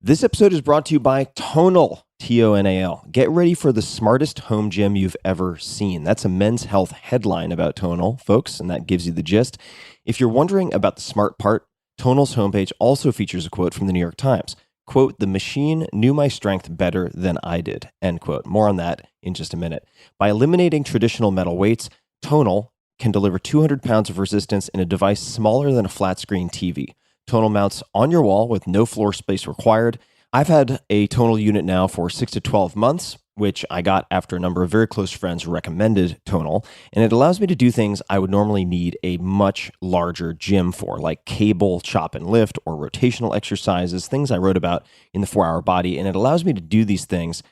This episode is brought to you by Tonal, Tonal. Get ready for the smartest home gym you've ever seen. That's a Men's Health headline about Tonal, folks, and that gives you the gist. If you're wondering about the smart part, Tonal's homepage also features a quote from the New York Times. Quote, "The machine knew my strength better than I did," end quote. More on that in just a minute. By eliminating traditional metal weights, Tonal can deliver 200 pounds of resistance in a device smaller than a flat screen TV. Tonal mounts on your wall with no floor space required. I've had a Tonal unit now for 6 to 12 months, which I got after a number of very close friends recommended Tonal, and it allows me to do things I would normally need a much larger gym for, like cable, chop and lift, or rotational exercises, things I wrote about in the 4-Hour Body, and it allows me to do these things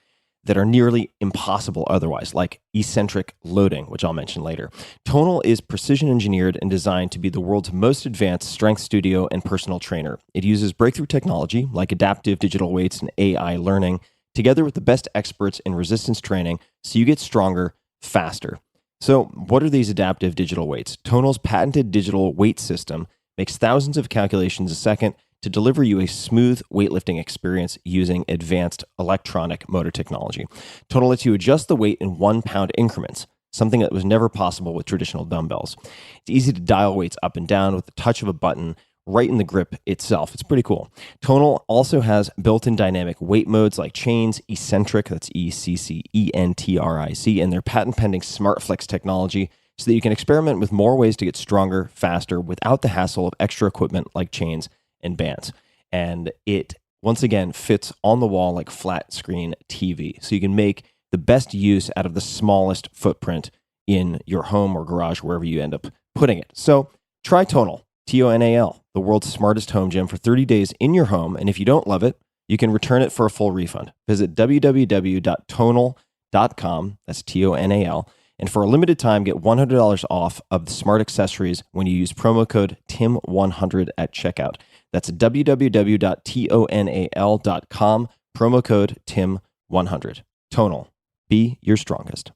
that are nearly impossible otherwise, like eccentric loading, which I'll mention later. Tonal is precision engineered and designed to be the world's most advanced strength studio and personal trainer. It uses breakthrough technology like adaptive digital weights and AI learning, together with the best experts in resistance training, so you get stronger faster. So what are these adaptive digital weights? Tonal's patented digital weight system makes thousands of calculations a second to deliver you a smooth weightlifting experience using advanced electronic motor technology. Tonal lets you adjust the weight in 1-pound increments, something that was never possible with traditional dumbbells. It's easy to dial weights up and down with the touch of a button right in the grip itself. It's pretty cool. Tonal also has built-in dynamic weight modes like chains, eccentric, that's ECCENTRIC, and their patent-pending SmartFlex technology so that you can experiment with more ways to get stronger, faster, without the hassle of extra equipment like chains and bands. And it, once again, fits on the wall like flat screen TV. So you can make the best use out of the smallest footprint in your home or garage, wherever you end up putting it. So try Tonal, Tonal, the world's smartest home gym, for 30 days in your home. And if you don't love it, you can return it for a full refund. Visit www.tonal.com, that's Tonal, and for a limited time, get $100 off of the smart accessories when you use promo code TIM100 at checkout. That's www.tonal.com, promo code TIM100. Tonal, be your strongest.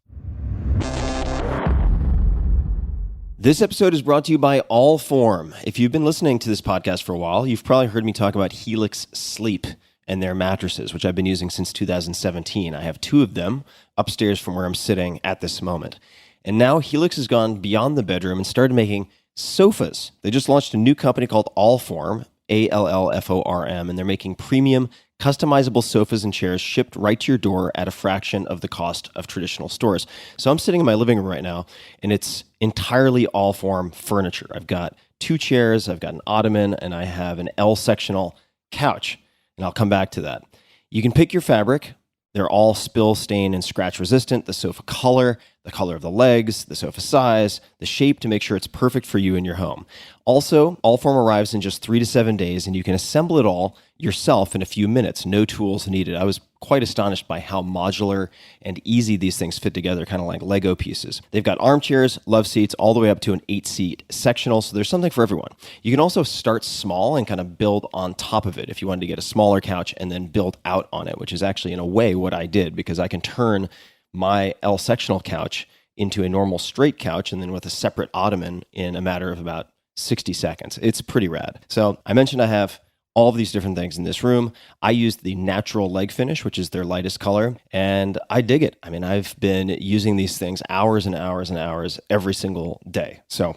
This episode is brought to you by Allform. If you've been listening to this podcast for a while, you've probably heard me talk about Helix Sleep and their mattresses, which I've been using since 2017. I have 2 of them upstairs from where I'm sitting at this moment. And now Helix has gone beyond the bedroom and started making sofas. They just launched a new company called Allform, Allform, and they're making premium customizable sofas and chairs shipped right to your door at a fraction of the cost of traditional stores. So I'm sitting in my living room right now, and it's entirely Allform furniture. I've got 2 chairs, I've got an ottoman, and I have an L-sectional couch, and I'll come back to that. You can pick your fabric. They're all spill, stain, and scratch resistant. The sofa color, the color of the legs, the sofa size, the shape to make sure it's perfect for you in your home. Also, Allform arrives in just 3 to 7 days, and you can assemble it all yourself in a few minutes. No tools needed. I was quite astonished by how modular and easy these things fit together, kind of like Lego pieces. They've got armchairs, love seats, all the way up to an 8-seat sectional, so there's something for everyone. You can also start small and kind of build on top of it if you wanted to get a smaller couch and then build out on it, which is actually, in a way, what I did, because I can turn my L-sectional couch into a normal straight couch and then with a separate ottoman in a matter of about 60 seconds. It's pretty rad. So I mentioned I have all of these different things in this room. I used the natural leg finish, which is their lightest color, and I dig it. I mean, I've been using these things hours and hours and hours every single day. So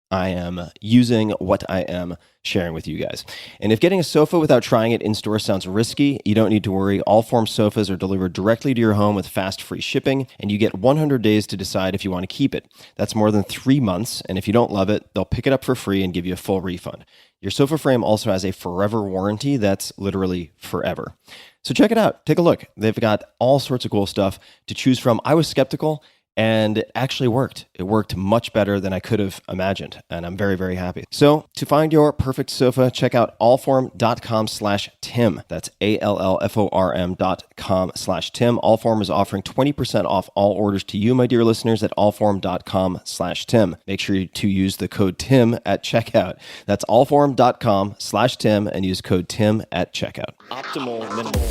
I am using what I am sharing with you guys. And if getting a sofa without trying it in-store sounds risky, you don't need to worry. Allform sofas are delivered directly to your home with fast, free shipping, and you get 100 days to decide if you want to keep it. That's more than 3 months, and if you don't love it, they'll pick it up for free and give you a full refund. Your sofa frame also has a forever warranty that's literally forever. So check it out. Take a look. They've got all sorts of cool stuff to choose from. I was skeptical, and it actually worked. It worked much better than I could have imagined, and I'm very, very happy. So to find your perfect sofa, check out allform.com/Tim. That's allform.com/Tim. Allform is offering 20% off all orders to you, my dear listeners, at allform.com/Tim. Make sure to use the code TIM at checkout. That's allform.com/Tim and use code TIM at checkout. Optimal minimal.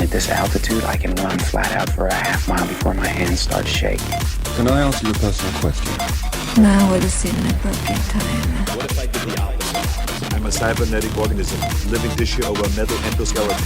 At this altitude, I can run flat out for a half mile before my hands start shaking. Can I answer your personal question? Now would seem an appropriate time. What if I did the opposite? am a cybernetic organism, living tissue over metal endoskeleton.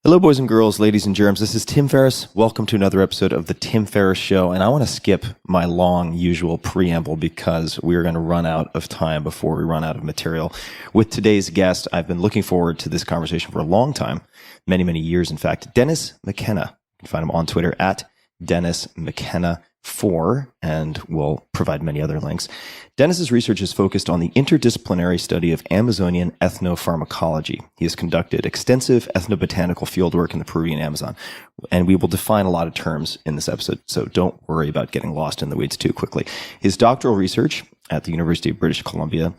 Hello, boys and girls, ladies and germs. This is Tim Ferriss. Welcome to another episode of The Tim Ferriss Show. And I want to skip my long usual preamble because we're going to run out of time before we run out of material. With today's guest, I've been looking forward to this conversation for a long time, many, many years, in fact. Dennis McKenna. You can find him on Twitter at Dennis McKenna4, and we'll provide many other links. Dennis's research is focused on the interdisciplinary study of Amazonian ethnopharmacology. He has conducted extensive ethnobotanical fieldwork in the Peruvian Amazon, and we will define a lot of terms in this episode, so don't worry about getting lost in the weeds too quickly. His doctoral research at the University of British Columbia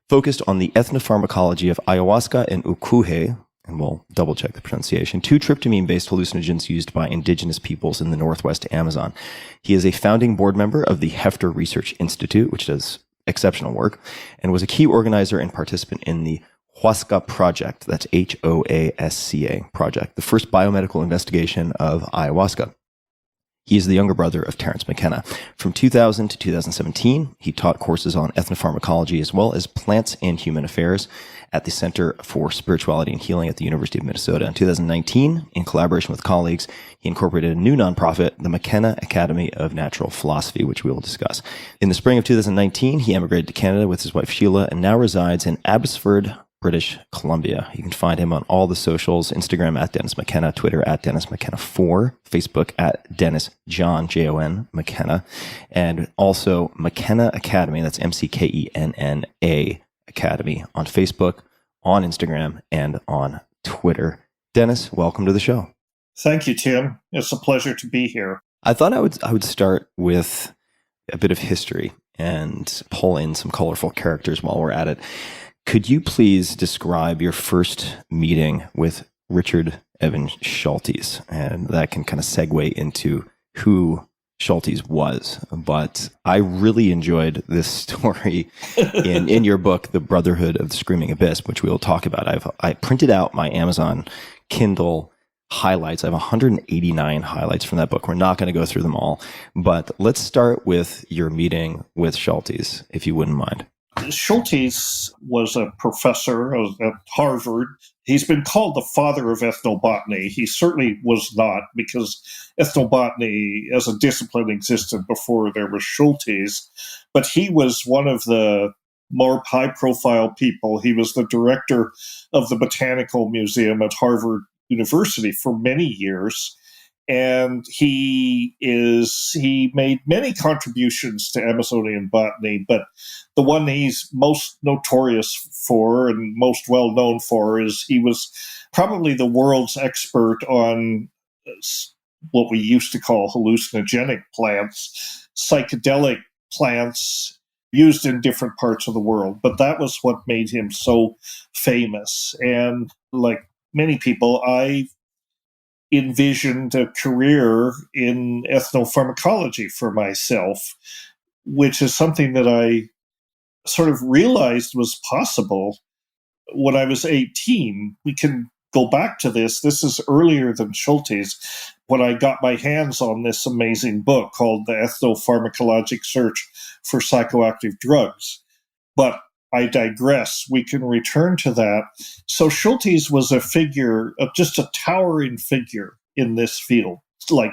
focused on the ethnopharmacology of ayahuasca and ukuhe, and we'll double check the pronunciation, two tryptamine-based hallucinogens used by indigenous peoples in the Northwest Amazon. He is a founding board member of the Hefter Research Institute, which does exceptional work, and was a key organizer and participant in the Ayahuasca project, that's Hoasca project, the first biomedical investigation of ayahuasca. He is the younger brother of Terence McKenna. From 2000 to 2017, he taught courses on ethnopharmacology as well as plants and human affairs at the Center for Spirituality and Healing at the University of Minnesota. In 2019, in collaboration with colleagues, he incorporated a new nonprofit, the McKenna Academy of Natural Philosophy, which we will discuss. In the spring of 2019, he emigrated to Canada with his wife Sheila and now resides in Abbotsford, British Columbia. You can find him on all the socials, Instagram at Dennis McKenna, Twitter at Dennis McKenna4, Facebook at Dennis John, Jon McKenna, and also McKenna Academy, that's McKenna Academy, on Facebook, on Instagram, and on Twitter. Dennis, welcome to the show. Thank you, Tim. It's a pleasure to be here. I thought I would start with a bit of history and pull in some colorful characters while we're at it. Could you please describe your first meeting with Richard Evan Schultes? And that can kind of segue into who Schultes was. But I really enjoyed this story in your book, The Brotherhood of the Screaming Abyss, which we'll talk about. I printed out my Amazon Kindle highlights. I have 189 highlights from that book. We're not going to go through them all. But let's start with your meeting with Schultes, if you wouldn't mind. Schultes was a professor at Harvard. He's been called the father of ethnobotany. He certainly was not, because ethnobotany as a discipline existed before there was Schultes. But he was one of the more high-profile people. He was the director of the Botanical Museum at Harvard University for many years. And he made many contributions to Amazonian botany, but the one he's most notorious for and most well known for is he was probably the world's expert on what we used to call hallucinogenic plants, psychedelic plants used in different parts of the world. But that was what made him so famous. And like many people, I envisioned a career in ethnopharmacology for myself, which is something that I sort of realized was possible when I was 18. We can go back to this. This is earlier than Schultes, when I got my hands on this amazing book called The Ethnopharmacologic Search for Psychoactive Drugs. But I digress. We can return to that. So Schultes was a figure, just a towering figure in this field, like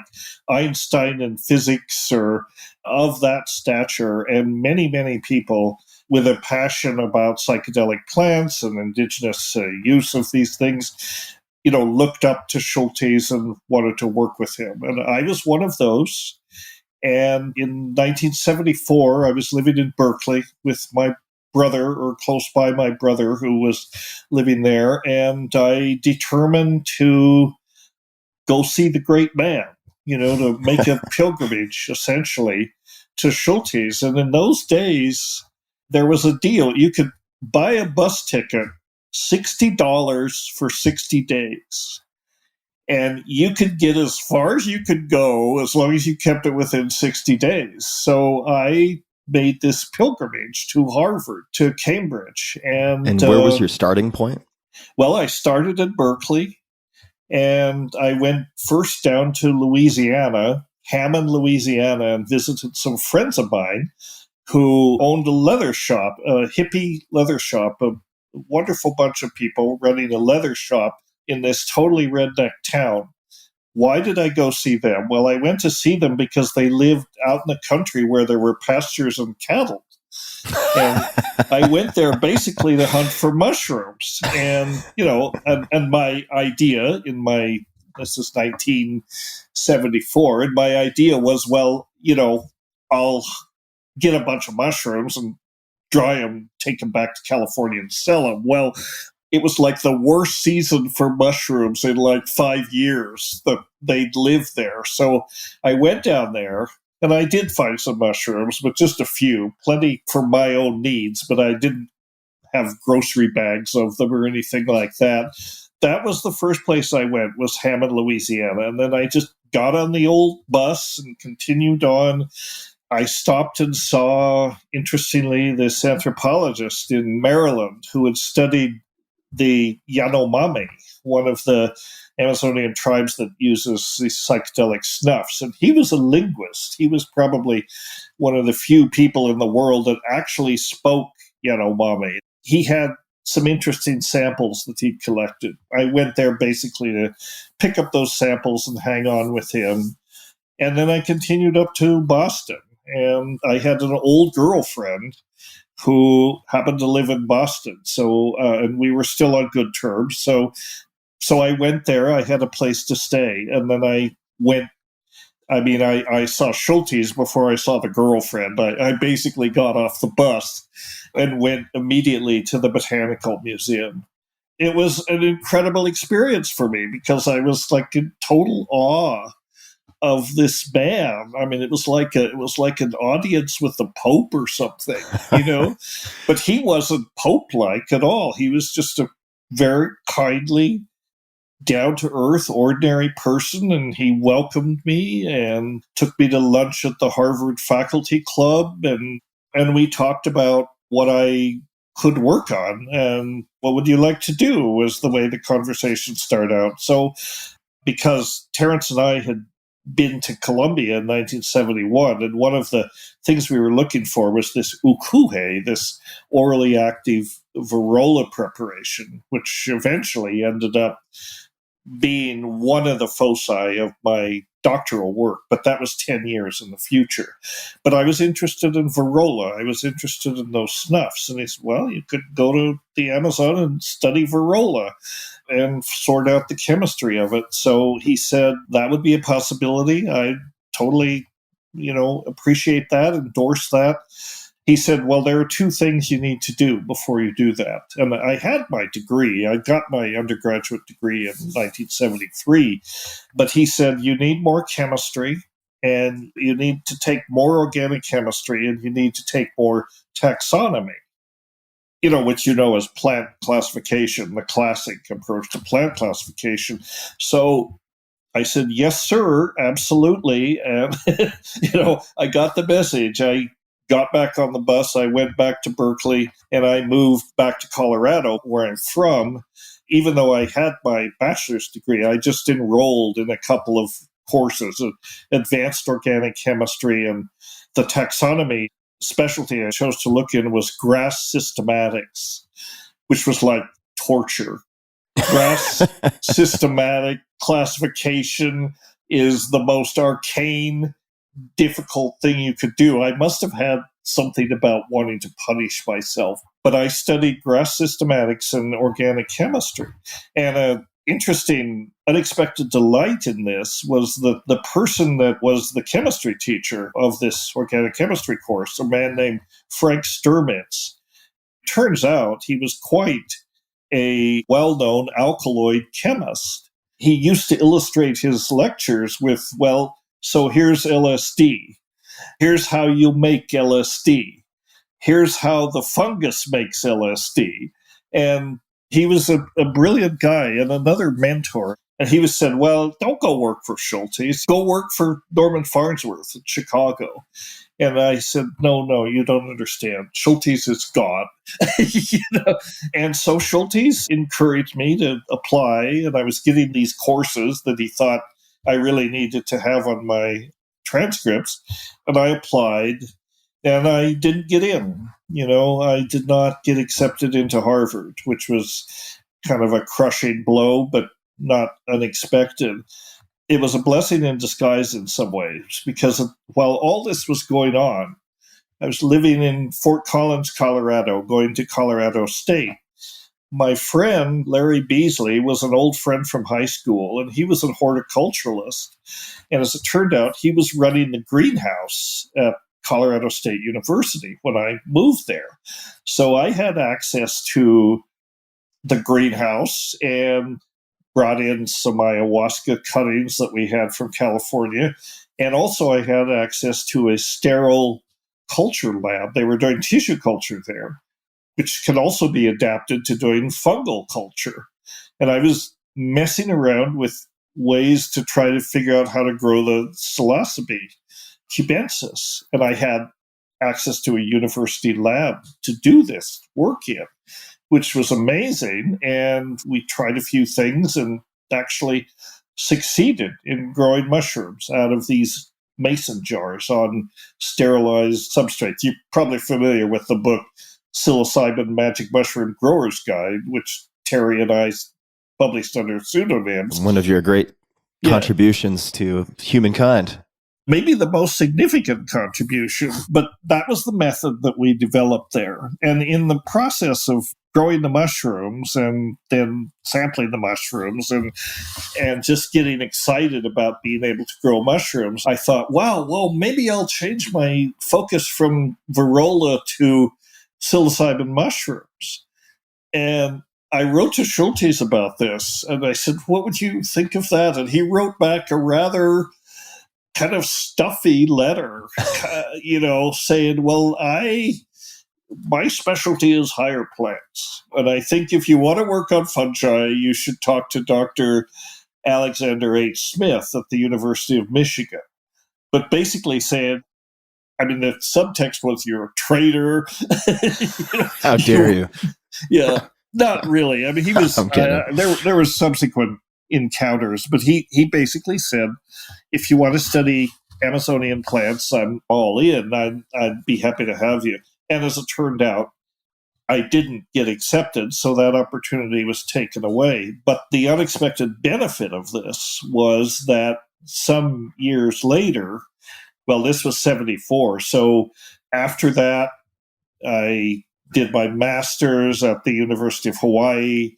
Einstein in physics or of that stature, and many, many people with a passion about psychedelic plants and indigenous use of these things, looked up to Schultes and wanted to work with him. And I was one of those. And in 1974, I was living in Berkeley with my brother, or close by my brother, who was living there, and I determined to go see the great man, to make a pilgrimage, essentially, to Schultes. And in those days, there was a deal. You could buy a bus ticket, $60 for 60 days. And you could get as far as you could go as long as you kept it within 60 days. So I made this pilgrimage to Harvard, to Cambridge. And where was your starting point? Well, I started at Berkeley, And I went first down to Louisiana, Hammond, Louisiana, and visited some friends of mine who owned a leather shop, a hippie leather shop, a wonderful bunch of people running a leather shop in this totally redneck town. Why did I go see them? Well, I went to see them because they lived out in the country where there were pastures and cattle. And I went there basically to hunt for mushrooms. And, and my idea this is 1974, and my idea was, well, I'll get a bunch of mushrooms and dry them, take them back to California and sell them. Well, it was like the worst season for mushrooms in like 5 years that they'd lived there. So I went down there and I did find some mushrooms, but just a few, plenty for my own needs, but I didn't have grocery bags of them or anything like that. That was the first place I went, was Hammond, Louisiana. And then I just got on the old bus and continued on. I stopped and saw, interestingly, this anthropologist in Maryland who had studied the Yanomami, one of the Amazonian tribes that uses these psychedelic snuffs. And he was a linguist. He was probably one of the few people in the world that actually spoke Yanomami. He had some interesting samples that he'd collected. I went there basically to pick up those samples and hang on with him. And then I continued up to Boston. And I had an old girlfriend who happened to live in Boston. So, and we were still on good terms. So I went there. I had a place to stay. And then I saw Schultes before I saw the girlfriend. I basically got off the bus and went immediately to the Botanical Museum. It was an incredible experience for me because I was like in total awe of this man. I mean, it was like an audience with the Pope or something, But he wasn't Pope-like at all. He was just a very kindly, down-to-earth, ordinary person, and he welcomed me and took me to lunch at the Harvard Faculty Club, and we talked about what I could work on, and what would you like to do was the way the conversation started out. So, because Terrence and I had been to Colombia in 1971, and one of the things we were looking for was this ukuhe, this orally active Varrola preparation, which eventually ended up being one of the foci of my doctoral work, but that was 10 years in the future. But I was interested in Varrola. I was interested in those snuffs. And he said, well, you could go to the Amazon and study Varrola and sort out the chemistry of it. So he said that would be a possibility. I totally, appreciate that, endorse that. He said, well, there are two things you need to do before you do that. And I had my degree. I got my undergraduate degree in 1973. But he said, you need more chemistry, and you need to take more organic chemistry, and you need to take more taxonomy, which as plant classification, the classic approach to plant classification. So I said, yes, sir, absolutely. And, I got the message. I got back on the bus. I went back to Berkeley, and I moved back to Colorado, where I'm from. Even though I had my bachelor's degree, I just enrolled in a couple of courses, advanced organic chemistry, and the taxonomy specialty I chose to look in was grass systematics, which was like torture. Grass systematic classification is the most arcane, difficult thing you could do. I must have had something about wanting to punish myself, but I studied grass systematics and organic chemistry. And an interesting, unexpected delight in this was the person that was the chemistry teacher of this organic chemistry course, a man named Frank Sturmitz. Turns out he was quite a well-known alkaloid chemist. He used to illustrate his lectures with, well, so here's LSD. Here's how you make LSD. Here's how the fungus makes LSD. And he was a brilliant guy and another mentor. And he was said, well, don't go work for Schultes. Go work for Norman Farnsworth in Chicago. And I said, no, you don't understand. Schultes is God. You know? And so Schultes encouraged me to apply, and I was getting these courses that he thought I really needed to have on my transcripts. And I applied, and I didn't get in. I did not get accepted into Harvard, which was kind of a crushing blow, but not unexpected. It was a blessing in disguise in some ways, because while all this was going on, I was living in Fort Collins, Colorado, going to Colorado State. My friend, Larry Beasley, was an old friend from high school, and he was a horticulturalist. And as it turned out, he was running the greenhouse at Colorado State University when I moved there. So I had access to the greenhouse and brought in some ayahuasca cuttings that we had from California. And also I had access to a sterile culture lab. They were doing tissue culture there, which can also be adapted to doing fungal culture. And I was messing around with ways to try to figure out how to grow the psilocybe cubensis. And I had access to a university lab to do this work in, which was amazing. And we tried a few things and actually succeeded in growing mushrooms out of these mason jars on sterilized substrates. You're probably familiar with the book Psilocybin Magic Mushroom Grower's Guide, which Terry and I published under pseudonyms. One of your great contributions to humankind. Maybe the most significant contribution, but that was the method that we developed there. And in the process of growing the mushrooms and then sampling the mushrooms and just getting excited about being able to grow mushrooms, I thought, wow, well, maybe I'll change my focus from Varroa to psilocybin mushrooms. And I wrote to Schultes about this, and I said, what would you think of that? And he wrote back a rather kind of stuffy letter, saying, well, my specialty is higher plants. And I think if you want to work on fungi, you should talk to Dr. Alexander H. Smith at the University of Michigan. But basically saying, the subtext was, you're a traitor. How dare you? Yeah, not really. He was, there was subsequent encounters, but he basically said, if you want to study Amazonian plants, I'm all in. I'd be happy to have you. And as it turned out, I didn't get accepted, so that opportunity was taken away. But the unexpected benefit of this was that some years later, well, this was 1974, so after that, I did my master's at the University of Hawaii,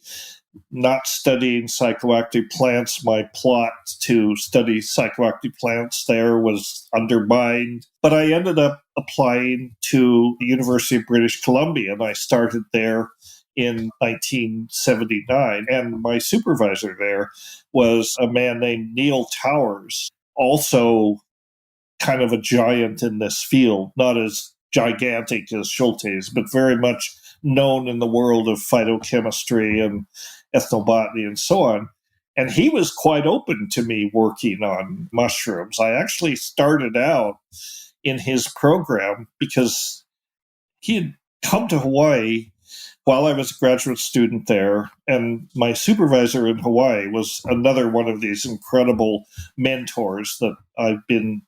not studying psychoactive plants. My plot to study psychoactive plants there was undermined. But I ended up applying to the University of British Columbia, and I started there in 1979. And my supervisor there was a man named Neil Towers, also kind of a giant in this field, not as gigantic as Schultes, but very much known in the world of phytochemistry and ethnobotany and so on. And he was quite open to me working on mushrooms. I actually started out in his program because he had come to Hawaii while I was a graduate student there. And my supervisor in Hawaii was another one of these incredible mentors that I've been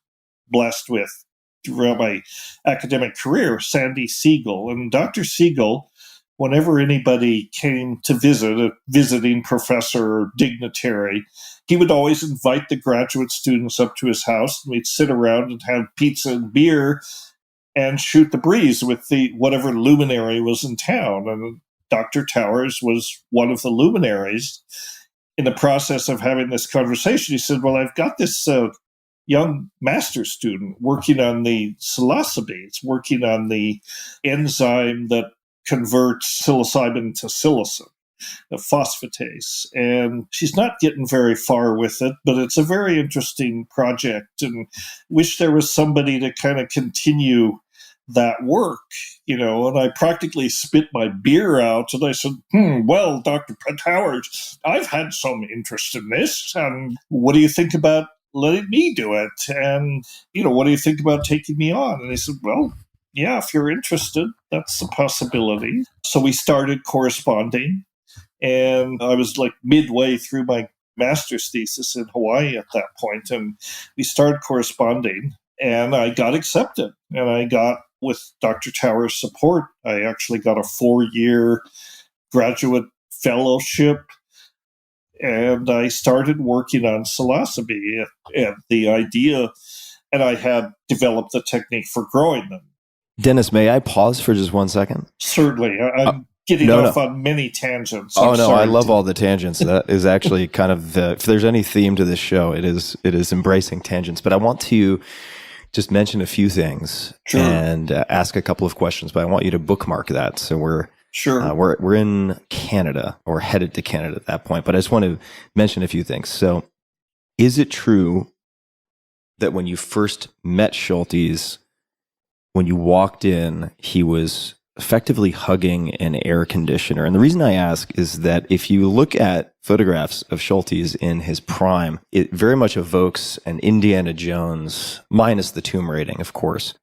blessed with throughout my academic career, Sandy Siegel. And Dr. Siegel, whenever anybody came to visit, a visiting professor or dignitary, he would always invite the graduate students up to his house, and we'd sit around and have pizza and beer and shoot the breeze with whatever luminary was in town. And Dr. Towers was one of the luminaries. In the process of having this conversation, he said, well, I've got this young master's student working on the psilocybe. It's working on the enzyme that converts psilocybin to psilocin, the phosphatase. And she's not getting very far with it, but it's a very interesting project, and wish there was somebody to kind of continue that work, and I practically spit my beer out, and I said, well, Dr. Towers, I've had some interest in this, and what do you think about letting me do it. And, what do you think about taking me on? And I said, well, yeah, if you're interested, that's a possibility. So we started corresponding. And I was like midway through my master's thesis in Hawaii at that point, and we started corresponding, and I got accepted. And I got, with Dr. Tower's support, I actually got a 4-year graduate fellowship, and I started working on psilocybe and the idea, and I had developed the technique for growing them. Dennis, may I pause for just 1 second? Certainly. I'm getting off on many tangents. I love all the tangents. That is actually kind of if there's any theme to this show, it is embracing tangents. But I want to just mention a few things and ask a couple of questions. But I want you to bookmark that. So we're in Canada, or headed to Canada at that point. But I just want to mention a few things. So, is it true that when you first met Schultes, when you walked in, he was effectively hugging an air conditioner? And the reason I ask is that if you look at photographs of Schultes in his prime, it very much evokes an Indiana Jones, minus the tomb raiding, of course,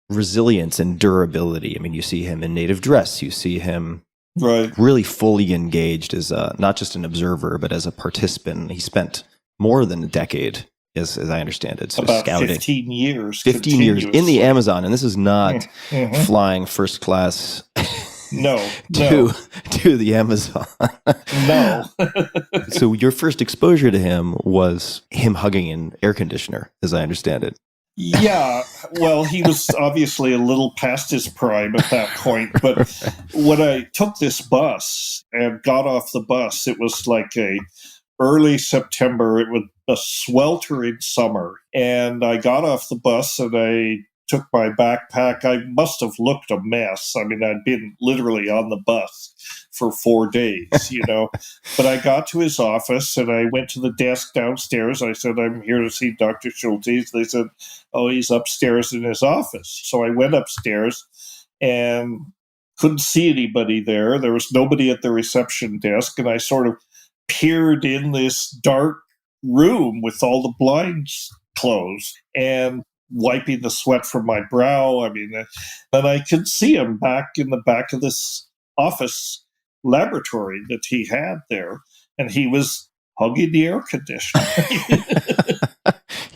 resilience and durability. I mean, you see him in native dress. You see him really fully engaged as not just an observer, but as a participant. He spent more than a decade, as I understand it, so about scouting. 15 years. 15 years in the Amazon, and this is not flying first class to the Amazon. No. So your first exposure to him was him hugging an air conditioner, as I understand it. Yeah, well, he was obviously a little past his prime at that point, but when I took this bus and got off the bus, it was like early September. It was a sweltering summer, and I got off the bus and I took my backpack. I must have looked a mess. I mean, I'd been literally on the bus for 4 days, But I got to his office and I went to the desk downstairs. I said, I'm here to see Dr. Schultes. They said, oh, he's upstairs in his office. So I went upstairs and couldn't see anybody there. There was nobody at the reception desk, and I sort of peered in this dark room with all the blinds closed and wiping the sweat from my brow. I mean, and I could see him back in the back of this office laboratory that he had there, and he was hugging the air conditioner.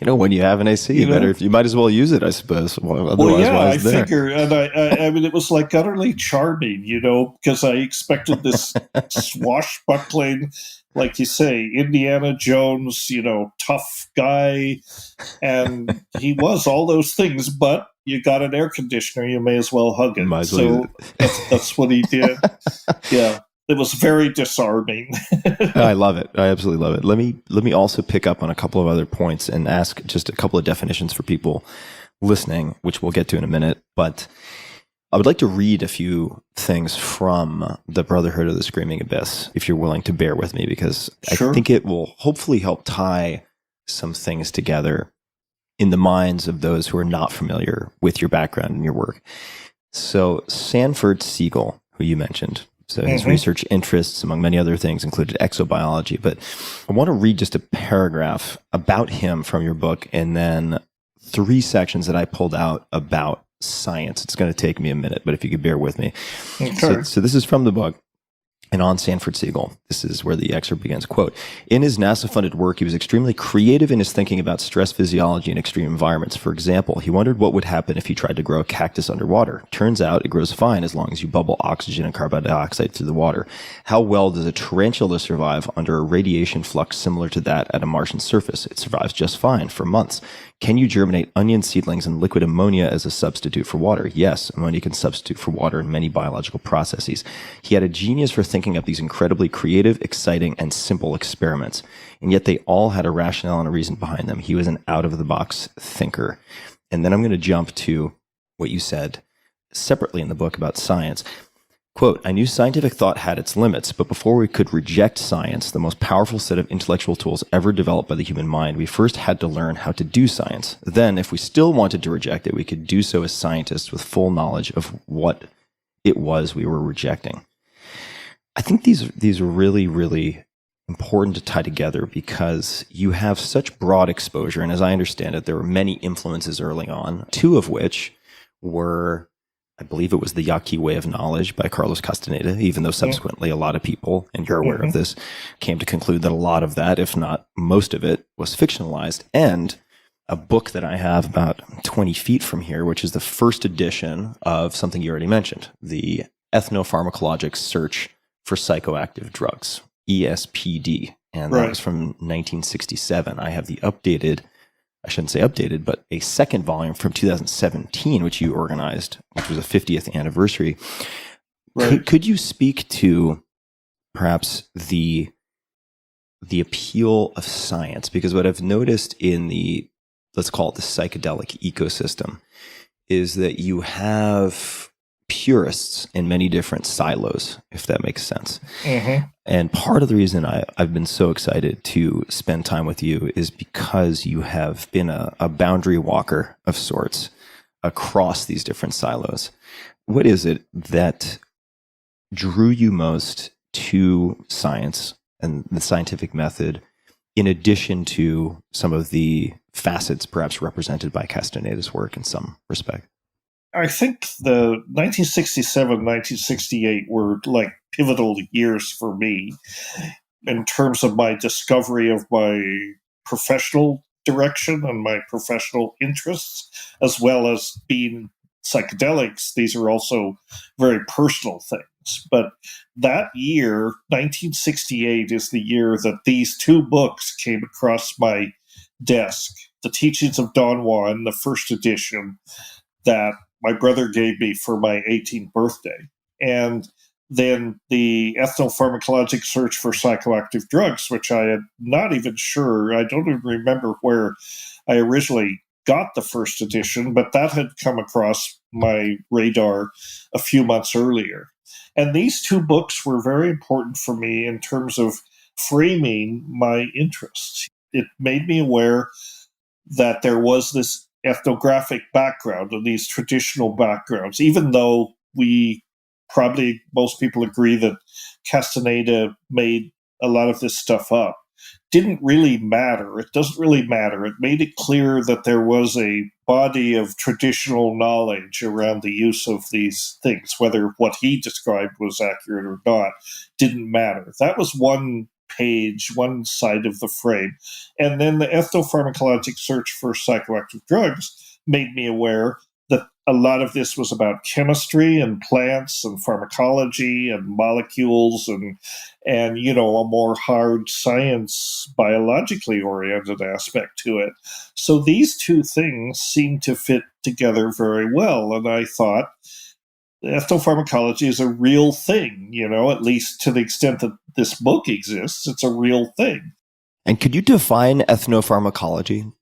When you have an AC, you might as well use it, I suppose. I figure, and I mean, it was like utterly charming, because I expected this swashbuckling, like you say, Indiana Jones, tough guy, and he was all those things, but you got an air conditioner, you may as well hug it. So that's what he did. Yeah. It was very disarming. I love it. I absolutely love it. Let me also pick up on a couple of other points and ask just a couple of definitions for people listening, which we'll get to in a minute. But I would like to read a few things from the Brotherhood of the Screaming Abyss, if you're willing to bear with me, because I think it will hopefully help tie some things together in the minds of those who are not familiar with your background and your work. So Sanford Siegel, who you mentioned, so his research interests, among many other things, included exobiology. But I want to read just a paragraph about him from your book, and then 3 sections that I pulled out about science. It's going to take me a minute, but if you could bear with me. Okay. So this is from the book. And on Sanford Siegel, this is where the excerpt begins. Quote, in his NASA-funded work, he was extremely creative in his thinking about stress physiology in extreme environments. For example, he wondered what would happen if he tried to grow a cactus underwater. Turns out it grows fine as long as you bubble oxygen and carbon dioxide through the water. How well does a tarantula survive under a radiation flux similar to that at a Martian surface? It survives just fine for months. Can you germinate onion seedlings in liquid ammonia as a substitute for water? Yes, ammonia can substitute for water in many biological processes. He had a genius for thinking up these incredibly creative, exciting, and simple experiments. And yet they all had a rationale and a reason behind them. He was an out-of-the-box thinker. And then I'm going to jump to what you said separately in the book about science. Quote, I knew scientific thought had its limits, but before we could reject science, the most powerful set of intellectual tools ever developed by the human mind, we first had to learn how to do science. Then, if we still wanted to reject it, we could do so as scientists with full knowledge of what it was we were rejecting. I think these are really, really important to tie together because you have such broad exposure. And as I understand it, there were many influences early on, two of which were, I believe it was The Yaqui Way of Knowledge by Carlos Castaneda, even though subsequently a lot of people, and you're aware of this, came to conclude that a lot of that, if not most of it, was fictionalized. And a book that I have about 20 feet from here, which is the first edition of something you already mentioned, the Ethnopharmacologic Search for Psychoactive Drugs, ESPD. And that was from 1967. I have the updated, I shouldn't say updated, but a second volume from 2017, which you organized, which was a 50th anniversary. Right. Could you speak to perhaps the appeal of science? Because what I've noticed in the, let's call it the psychedelic ecosystem, is that you have purists in many different silos, if that makes sense. And part of the reason I've been so excited to spend time with you is because you have been a boundary walker of sorts across these different silos. What is it that drew you most to science and the scientific method, in addition to some of the facets perhaps represented by Castaneda's work in some respect? I think the 1967, 1968 were like pivotal years for me in terms of my discovery of my professional direction and my professional interests, as well as being psychedelics. These are also very personal things. But that year, 1968, is the year that these two books came across my desk. The Teachings of Don Juan, the first edition, that my brother gave me for my 18th birthday. And then the Ethnopharmacologic Search for Psychoactive Drugs, which I had not even sure, I don't even remember where I originally got the first edition, but that had come across my radar a few months earlier. And these two books were very important for me in terms of framing my interests. It made me aware that there was this ethnographic background and these traditional backgrounds, even though most people agree that Castaneda made a lot of this stuff up. Didn't really matter. It doesn't really matter. It made it clear that there was a body of traditional knowledge around the use of these things, whether what he described was accurate or not, didn't matter. That was one page, one side of the frame. And then the Ethnopharmacologic Search for Psychoactive Drugs made me aware that a lot of this was about chemistry and plants and pharmacology and molecules and a more hard science, biologically oriented aspect to it. So these two things seem to fit together very well. And I thought, ethnopharmacology is a real thing, at least to the extent that this book exists, it's a real thing. And could you define ethnopharmacology?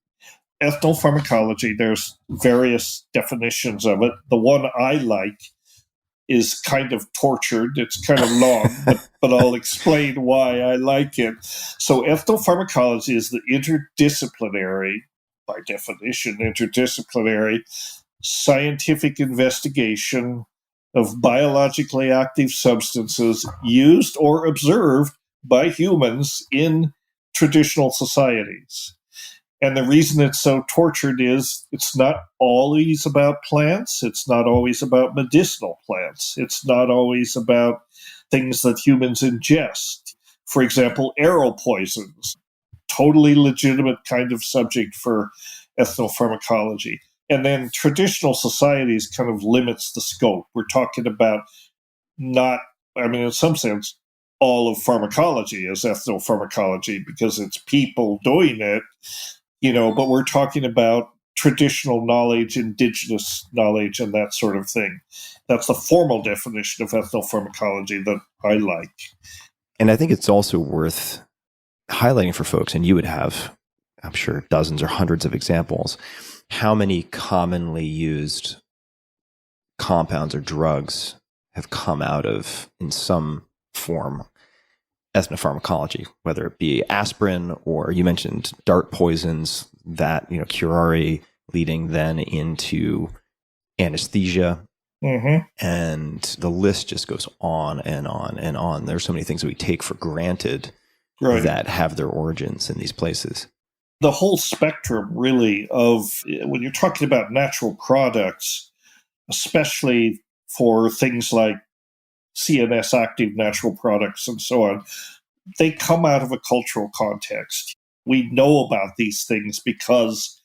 Ethnopharmacology, there's various definitions of it. The one I like is kind of tortured. It's kind of long, but I'll explain why I like it. So ethnopharmacology is the interdisciplinary, by definition, interdisciplinary scientific investigation of biologically active substances used or observed by humans in traditional societies. And the reason it's so tortured is it's not always about plants. It's not always about medicinal plants. It's not always about things that humans ingest. For example, arrow poisons, totally legitimate kind of subject for ethnopharmacology. And then traditional societies kind of limits the scope. We're talking about in some sense, all of pharmacology is ethnopharmacology because it's people doing it, but we're talking about traditional knowledge, indigenous knowledge, and that sort of thing. That's the formal definition of ethnopharmacology that I like. And I think it's also worth highlighting for folks, and you would have, I'm sure, dozens or hundreds of examples, how many commonly used compounds or drugs have come out of, in some form, ethnopharmacology, whether it be aspirin or you mentioned dart poisons, that, curare leading then into anesthesia. And the list just goes on and on and on. There's so many things that we take for granted Right. that have their origins in these places. The whole spectrum, really, of when you're talking about natural products, especially for things like CNS active natural products and so on, they come out of a cultural context. We know about these things because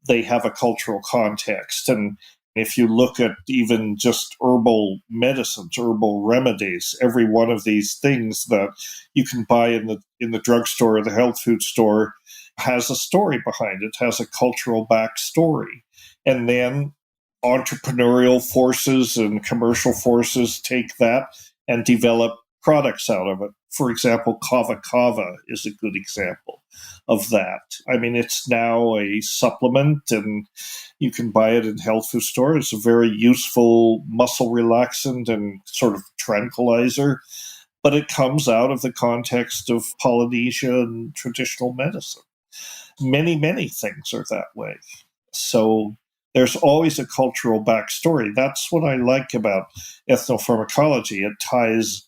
they have a cultural context. And if you look at even just herbal medicines, herbal remedies, every one of these things that you can buy in the drugstore or the health food store has a story behind it, has a cultural backstory. And then entrepreneurial forces and commercial forces take that and develop products out of it. For example, kava kava is a good example of that. I mean, it's now a supplement and you can buy it in health food stores. It's a very useful muscle relaxant and sort of tranquilizer, but it comes out of the context of Polynesia and traditional medicine. Many, many things are that way. So there's always a cultural backstory. That's what I like about ethnopharmacology. It ties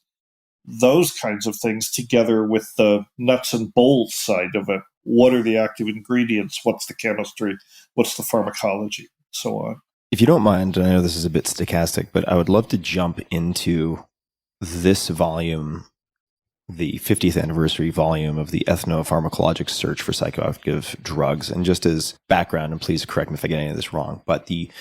those kinds of things together with the nuts and bolts side of it. What are the active ingredients? What's the chemistry? What's the pharmacology? So on. If you don't mind, I know this is a bit stochastic, but I would love to jump into this volume, the 50th anniversary volume of the Ethnopharmacologic Search for Psychoactive Drugs. And just as background, and please correct me if I get any of this wrong, but the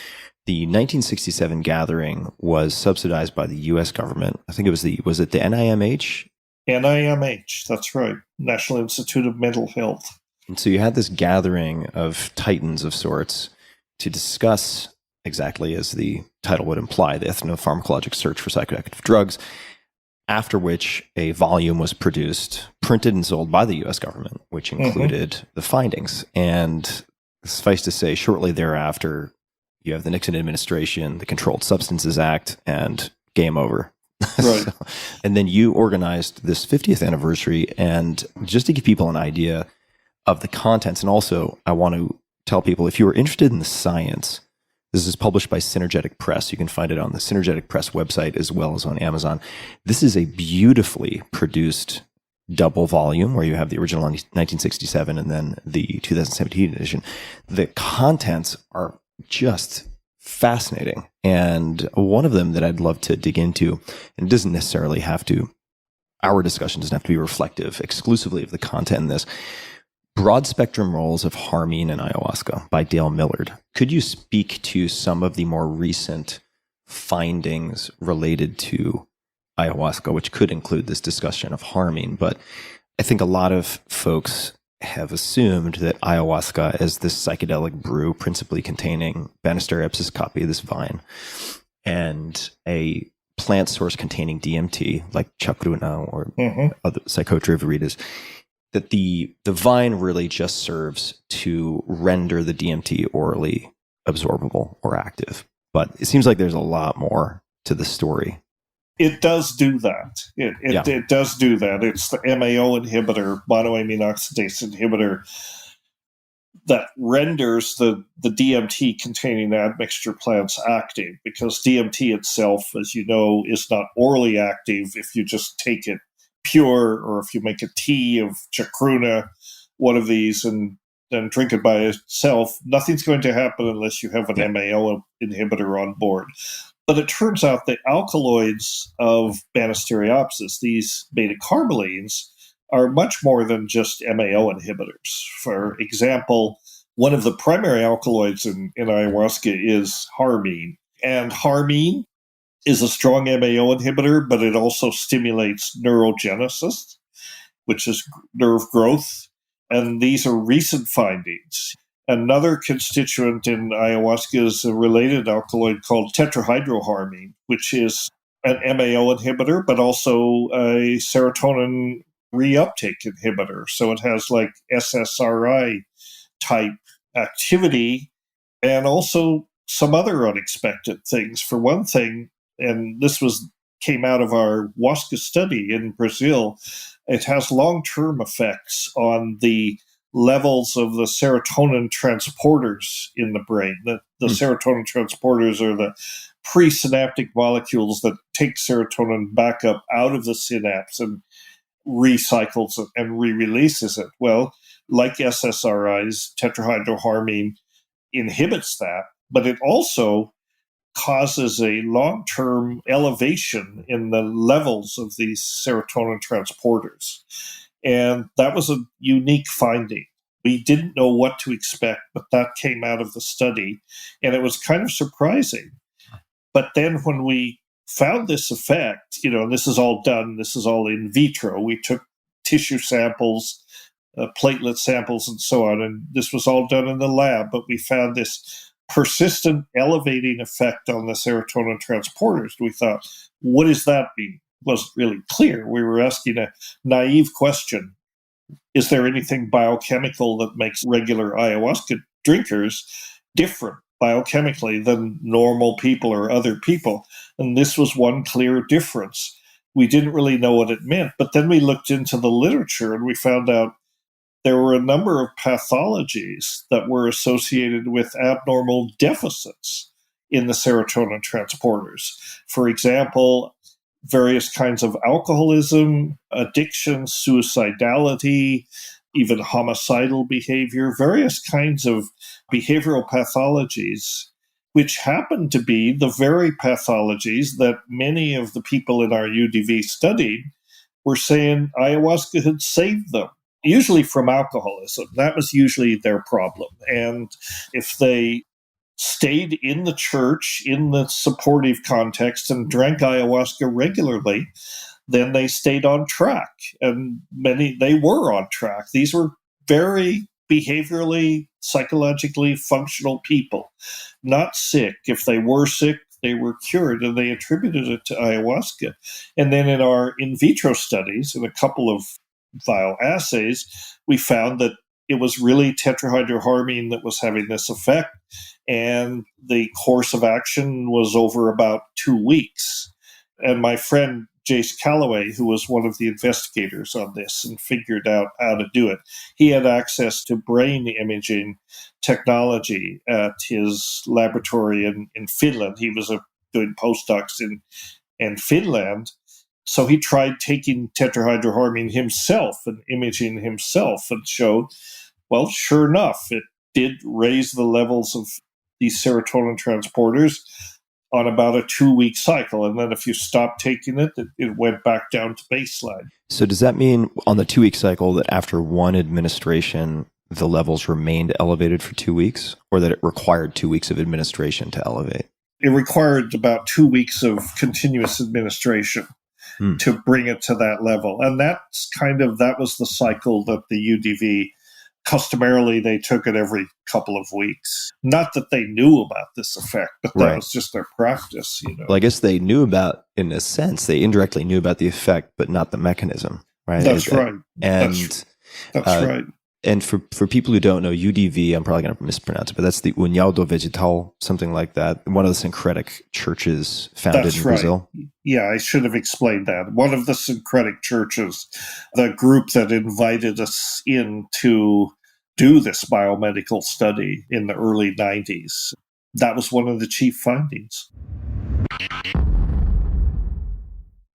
1967 gathering was subsidized by the U.S. government. I think was it the NIMH? NIMH, that's right. National Institute of Mental Health. And so you had this gathering of titans of sorts to discuss, exactly as the title would imply, the Ethnopharmacologic Search for Psychoactive Drugs, after which a volume was produced, printed and sold by the U.S. government, which included the findings. And suffice to say, shortly thereafter, you have the Nixon administration, the Controlled Substances Act, and game over. Right. And then you organized this 50th anniversary. And just to give people an idea of the contents, and also I want to tell people, if you are interested in the science, this is published by Synergetic Press. You can find it on the Synergetic Press website as well as on Amazon. This is a beautifully produced double volume where you have the original 1967 and then the 2017 edition. The contents are just fascinating. And one of them that I'd love to dig into, and it doesn't necessarily have to, our discussion doesn't have to be reflective exclusively of the content in this, Broad Spectrum Roles of Harmine and Ayahuasca by Dale Millard. Could you speak to some of the more recent findings related to ayahuasca, which could include this discussion of harmine? But I think a lot of folks have assumed that ayahuasca is this psychedelic brew principally containing Banisteriopsis caapi, this vine, and a plant source containing DMT, like chacruna or other Psychotria viridis, that the vine really just serves to render the DMT orally absorbable or active. But it seems like there's a lot more to the story. It does do that. It does do that. It's the MAO inhibitor, monoamine oxidase inhibitor, that renders the DMT containing admixture plants active, because DMT itself, as you know, is not orally active if you just take it pure, or if you make a tea of chacruna, one of these, and then drink it by itself. Nothing's going to happen unless you have an MAO inhibitor on board. But it turns out that alkaloids of Banisteriopsis, these beta-carbolines, are much more than just MAO inhibitors. For example, one of the primary alkaloids in ayahuasca is harmine. And harmine is a strong MAO inhibitor, but it also stimulates neurogenesis, which is nerve growth. And these are recent findings. Another constituent in ayahuasca is a related alkaloid called tetrahydroharmine, which is an MAO inhibitor, but also a serotonin reuptake inhibitor. So it has like SSRI type activity, and also some other unexpected things. For one thing, and this came out of our Ayahuasca study in Brazil, it has long-term effects on the levels of the serotonin transporters in the brain. The serotonin transporters are the presynaptic molecules that take serotonin back up out of the synapse and recycles it and re-releases it. Well, like SSRIs, tetrahydroharmine inhibits that, but it also causes a long-term elevation in the levels of these serotonin transporters. And that was a unique finding. We didn't know what to expect, but that came out of the study, and it was kind of surprising. But then when we found this effect, and this is all in vitro. We took tissue samples, platelet samples, and so on, and this was all done in the lab, but we found this persistent elevating effect on the serotonin transporters. We thought, what does that mean? It wasn't really clear. We were asking a naive question. Is there anything biochemical that makes regular ayahuasca drinkers different biochemically than normal people or other people? And this was one clear difference. We didn't really know what it meant, but then we looked into the literature and we found out there were a number of pathologies that were associated with abnormal deficits in the serotonin transporters. For example, various kinds of alcoholism, addiction, suicidality, even homicidal behavior, various kinds of behavioral pathologies, which happen to be the very pathologies that many of the people in our UDV studied were saying ayahuasca had saved them. Usually from alcoholism. That was usually their problem. And if they stayed in the church, in the supportive context, and drank ayahuasca regularly, then they stayed on track. And they were on track. These were very behaviorally, psychologically functional people, not sick. If they were sick, they were cured, and they attributed it to ayahuasca. And then in our in vitro studies, in a couple of vial assays, we found that it was really tetrahydroharmine that was having this effect, and the course of action was over about 2 weeks. And my friend Jace Calloway, who was one of the investigators on this and figured out how to do it, he had access to brain imaging technology at his laboratory in Finland. He was doing postdocs in Finland. So he tried taking tetrahydroharmine himself and imaging himself and showed, well, sure enough, it did raise the levels of these serotonin transporters on about a 2-week cycle. And then if you stopped taking it, it went back down to baseline. So does that mean on the 2-week cycle that after one administration, the levels remained elevated for 2 weeks, or that it required 2 weeks of administration to elevate? It required about 2 weeks of continuous administration to bring it to that level. And that was the cycle that the UDV, customarily, they took it every couple of weeks. Not that they knew about this effect, but that was just their practice. Well, I guess they knew about, in a sense, they indirectly knew about the effect, but not the mechanism, right? That's right. And that's right. And for people who don't know, UDV, I'm probably going to mispronounce it, but that's the União do Vegetal, something like that. One of the syncretic churches founded in Brazil. Yeah, I should have explained that. One of the syncretic churches, the group that invited us in to do this biomedical study in the early 90s. That was one of the chief findings.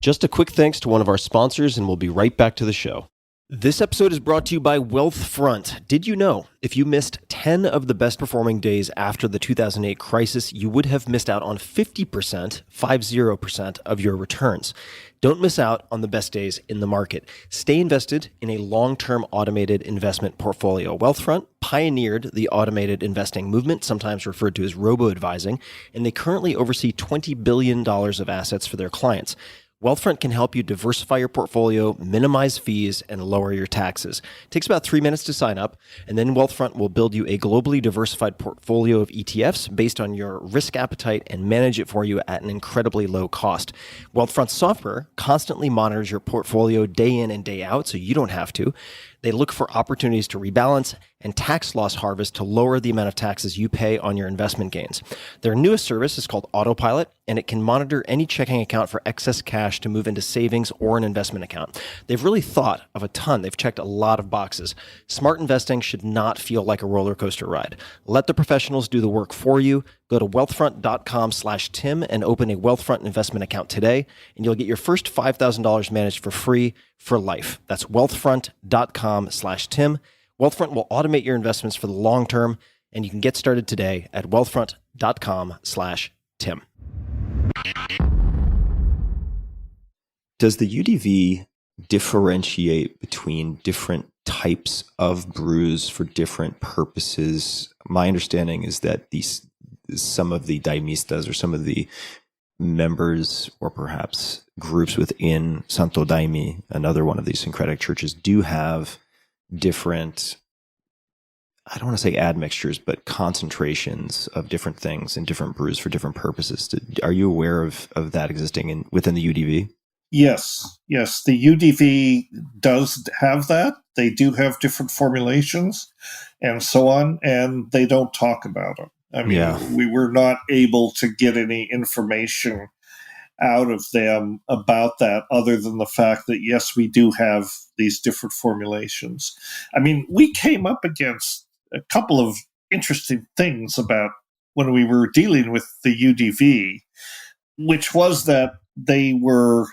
Just a quick thanks to one of our sponsors, and we'll be right back to the show. This episode is brought to you by Wealthfront. Did you know if you missed 10 of the best performing days after the 2008 crisis, you would have missed out on 50% of your returns? Don't miss out on the best days in the market. Stay invested in a long-term automated investment portfolio. Wealthfront pioneered the automated investing movement, sometimes referred to as robo-advising, and they currently oversee $20 billion of assets for their clients. Wealthfront can help you diversify your portfolio, minimize fees, and lower your taxes. It takes about 3 minutes to sign up, and then Wealthfront will build you a globally diversified portfolio of ETFs based on your risk appetite and manage it for you at an incredibly low cost. Wealthfront software constantly monitors your portfolio day in and day out, so you don't have to. They look for opportunities to rebalance and tax loss harvest to lower the amount of taxes you pay on your investment gains. Their newest service is called Autopilot, and it can monitor any checking account for excess cash to move into savings or an investment account. They've really thought of a ton. They've checked a lot of boxes. Smart investing should not feel like a roller coaster ride. Let the professionals do the work for you. Go to wealthfront.com/Tim and open a Wealthfront investment account today, and you'll get your first $5,000 managed for free for life. That's wealthfront.com/Tim. Wealthfront will automate your investments for the long term, and you can get started today at wealthfront.com/Tim. Does the UDV differentiate between different types of brews for different purposes? My understanding is that some of the daimistas or some of the members or perhaps groups within Santo Daime, another one of these syncretic churches, do have different, I don't want to say admixtures, but concentrations of different things and different brews for different purposes. Are you aware of that existing within the UDV? Yes. The UDV does have that. They do have different formulations and so on, and they don't talk about them. I mean, we were not able to get any information out of them about that other than the fact that, yes, we do have these different formulations. I mean, we came up against a couple of interesting things about when we were dealing with the UDV, which was that they were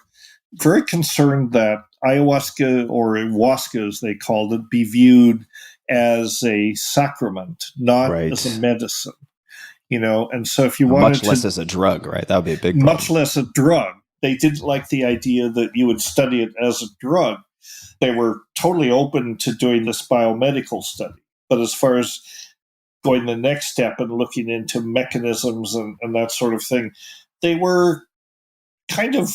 very concerned that ayahuasca, or ayahuasca as they called it, be viewed as a sacrament, not as a medicine. And so if you wanted much less as a drug, right? That would be a big problem. Much less a drug. They didn't like the idea that you would study it as a drug. They were totally open to doing this biomedical study. But as far as going the next step and looking into mechanisms and that sort of thing, they were kind of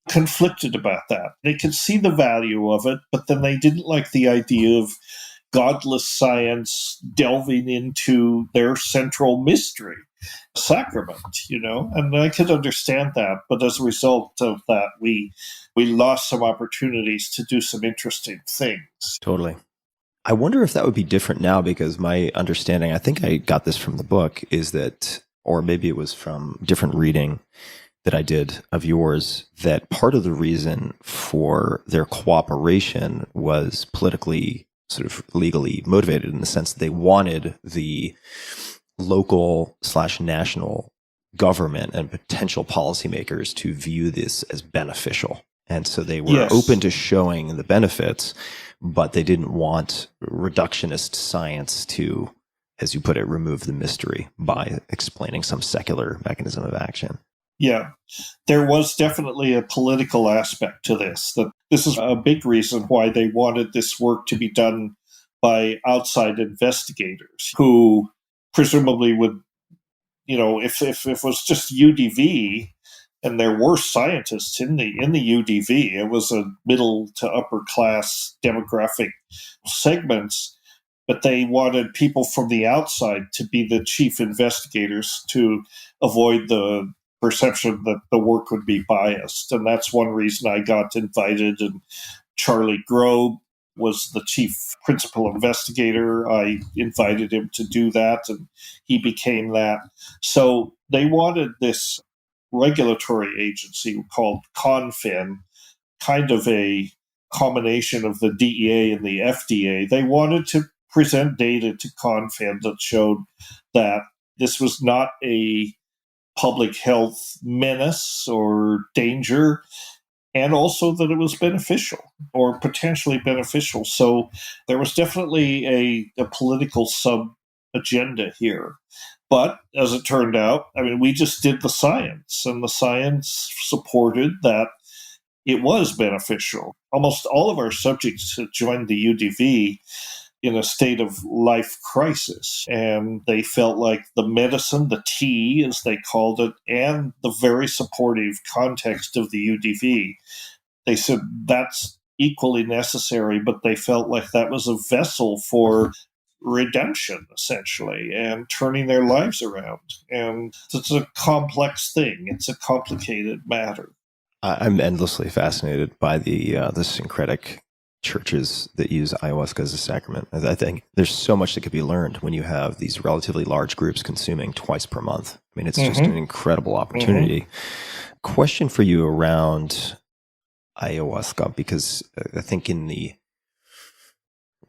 conflicted about that. They could see the value of it, but then they didn't like the idea of godless science delving into their central mystery, sacrament, and I could understand that. But as a result of that, we lost some opportunities to do some interesting things. Totally. I wonder if that would be different now, because my understanding, I think I got this from the book, is that, or maybe it was from different reading that I did of yours, that part of the reason for their cooperation was politically, sort of legally motivated, in the sense that they wanted the local/national government and potential policymakers to view this as beneficial. And so they were open to showing the benefits, but they didn't want reductionist science to, as you put it, remove the mystery by explaining some secular mechanism of action. Yeah, there was definitely a political aspect to this. That this is a big reason why they wanted this work to be done by outside investigators who presumably would, if it was just UDV, and there were scientists in the UDV, it was a middle to upper class demographic segments, but they wanted people from the outside to be the chief investigators to avoid the perception that the work would be biased. And that's one reason I got invited. And Charlie Grobe was the chief principal investigator. I invited him to do that, and he became that. So they wanted this regulatory agency called CONFIN, kind of a combination of the DEA and the FDA. They wanted to present data to CONFIN that showed that this was not a public health menace or danger, and also that it was beneficial or potentially beneficial. So there was definitely a political sub-agenda here. But as it turned out, we just did the science, and the science supported that it was beneficial. Almost all of our subjects had joined the UDV in a state of life crisis, and they felt like the medicine, the tea, as they called it, and the very supportive context of the UDV, they said that's equally necessary, but they felt like that was a vessel for redemption, essentially, and turning their lives around. And it's a complex thing. It's a complicated matter. I'm endlessly fascinated by the syncretic churches that use ayahuasca as a sacrament. I think there's so much that could be learned when you have these relatively large groups consuming twice per month. I mean, it's just an incredible opportunity. Question for you around ayahuasca, because I think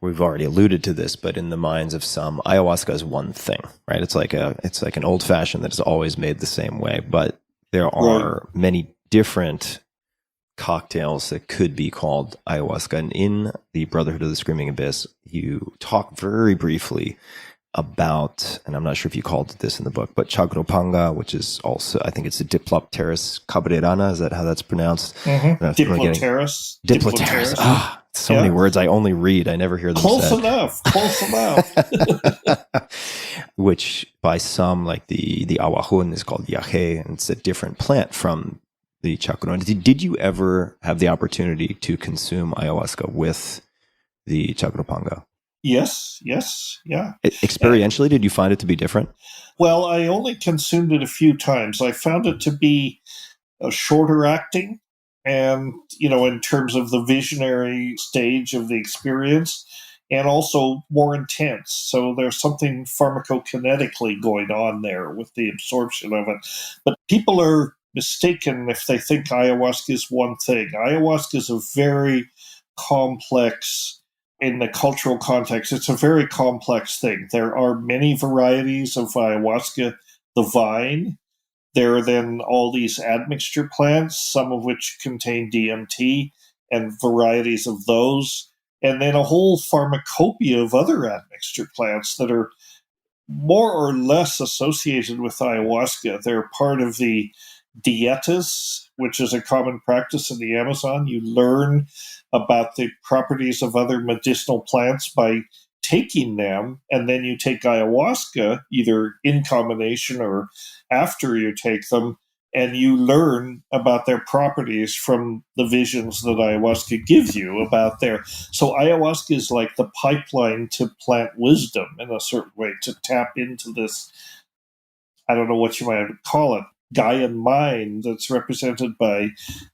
we've already alluded to this, but in the minds of some, ayahuasca is one thing, right? It's like an old fashioned that is always made the same way, but there are many different cocktails that could be called ayahuasca. And in the Brotherhood of the Screaming Abyss, you talk very briefly about, and I'm not sure if you called it this in the book, but chagropanga, which is also, I think it's a Diplopterus cabrerana. Is that how that's pronounced? Diplopterus. Diplopterus. So many words I only read. I never hear them said. Close enough. Which by some, like the awahun, is called yahe, and it's a different plant from the chacrona. Did you ever have the opportunity to consume ayahuasca with the chagropanga? Yes, yeah. Experientially, did you find it to be different? Well, I only consumed it a few times. I found it to be shorter acting, and, in terms of the visionary stage of the experience, and also more intense. So there's something pharmacokinetically going on there with the absorption of it. But people are mistaken if they think ayahuasca is one thing. Ayahuasca is a very complex, in the cultural context, it's a very complex thing. There are many varieties of ayahuasca, the vine. There are then all these admixture plants, some of which contain DMT, and varieties of those. And then a whole pharmacopoeia of other admixture plants that are more or less associated with ayahuasca. They're part of the dietas, which is a common practice in the Amazon. You learn about the properties of other medicinal plants by taking them, and then you take ayahuasca, either in combination or after you take them, and you learn about their properties from the visions that ayahuasca gives you about their. So ayahuasca is like the pipeline to plant wisdom in a certain way, to tap into this, I don't know what you might call it, Gaian mind that's represented by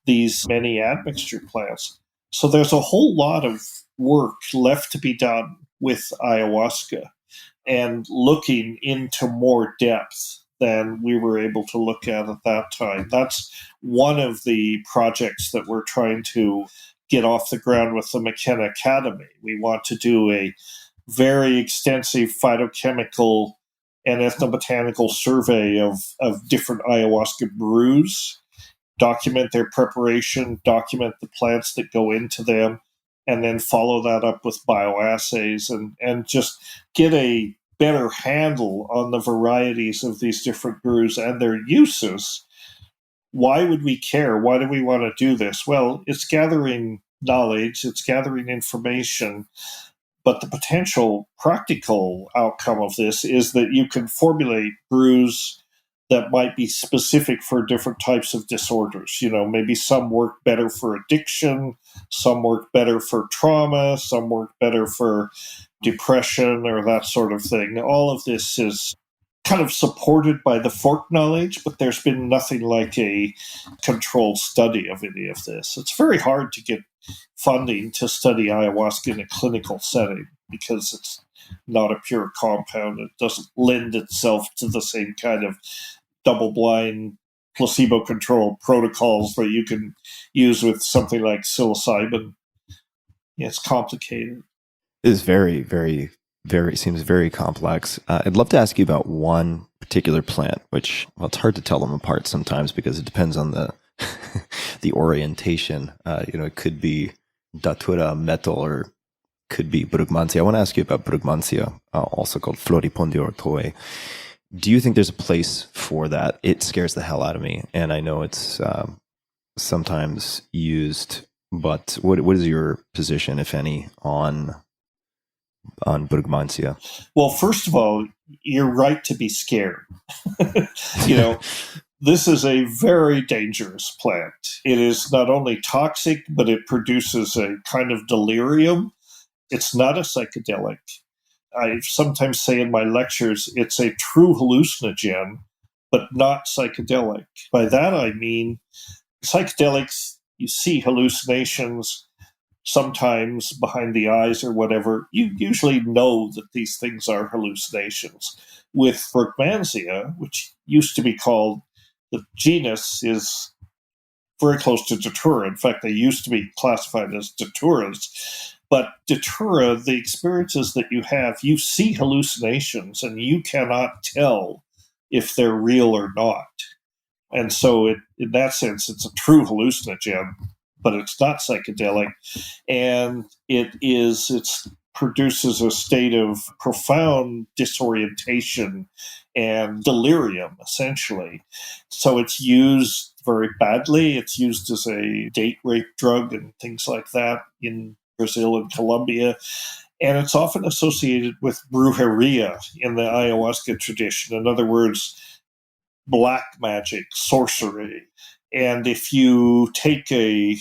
these many admixture plants. So there's a whole lot of work left to be done with ayahuasca and looking into more depth than we were able to look at that time. That's one of the projects that we're trying to get off the ground with the McKenna Academy. We want to do a very extensive phytochemical and ethnobotanical survey of different ayahuasca brews, document their preparation, document the plants that go into them, and then follow that up with bioassays and just get a better handle on the varieties of these different brews and their uses. Why would we care? Why do we want to do this? Well, it's gathering knowledge, it's gathering information, but the potential practical outcome of this is that you can formulate brews that might be specific for different types of disorders. Maybe some work better for addiction, some work better for trauma, some work better for depression or that sort of thing. All of this is kind of supported by the fork knowledge, but there's been nothing like a controlled study of any of this. It's very hard to get funding to study ayahuasca in a clinical setting because it's not a pure compound. It doesn't lend itself to the same kind of double-blind, placebo-controlled protocols that you can use with something like psilocybin. It's complicated. It is very, very, very, seems very complex. I'd love to ask you about one particular plant, which, well, it's hard to tell them apart sometimes because it depends on the the orientation. It could be datura metal or could be brugmansia. I want to ask you about brugmansia, also called floripondio or toy. Do you think there's a place for that? It scares the hell out of me, and I know it's sometimes used. But what is your position, if any, on brugmansia? Well, first of all, you're right to be scared. This is a very dangerous plant. It is not only toxic, but it produces a kind of delirium. It's not a psychedelic. I sometimes say in my lectures, it's a true hallucinogen, but not psychedelic. By that I mean, psychedelics, you see hallucinations, sometimes behind the eyes or whatever, you usually know that these things are hallucinations. With Brugmansia, which used to be called, the genus is very close to Datura. In fact, they used to be classified as Daturas. But Datura, the experiences that you have, you see hallucinations and you cannot tell if they're real or not. And so in that sense, it's a true hallucinogen, but it's not psychedelic. And it produces a state of profound disorientation and delirium, essentially. So it's used very badly. It's used as a date rape drug and things like that in Brazil and Colombia. And it's often associated with brujeria in the ayahuasca tradition. In other words, black magic, sorcery. And if you take a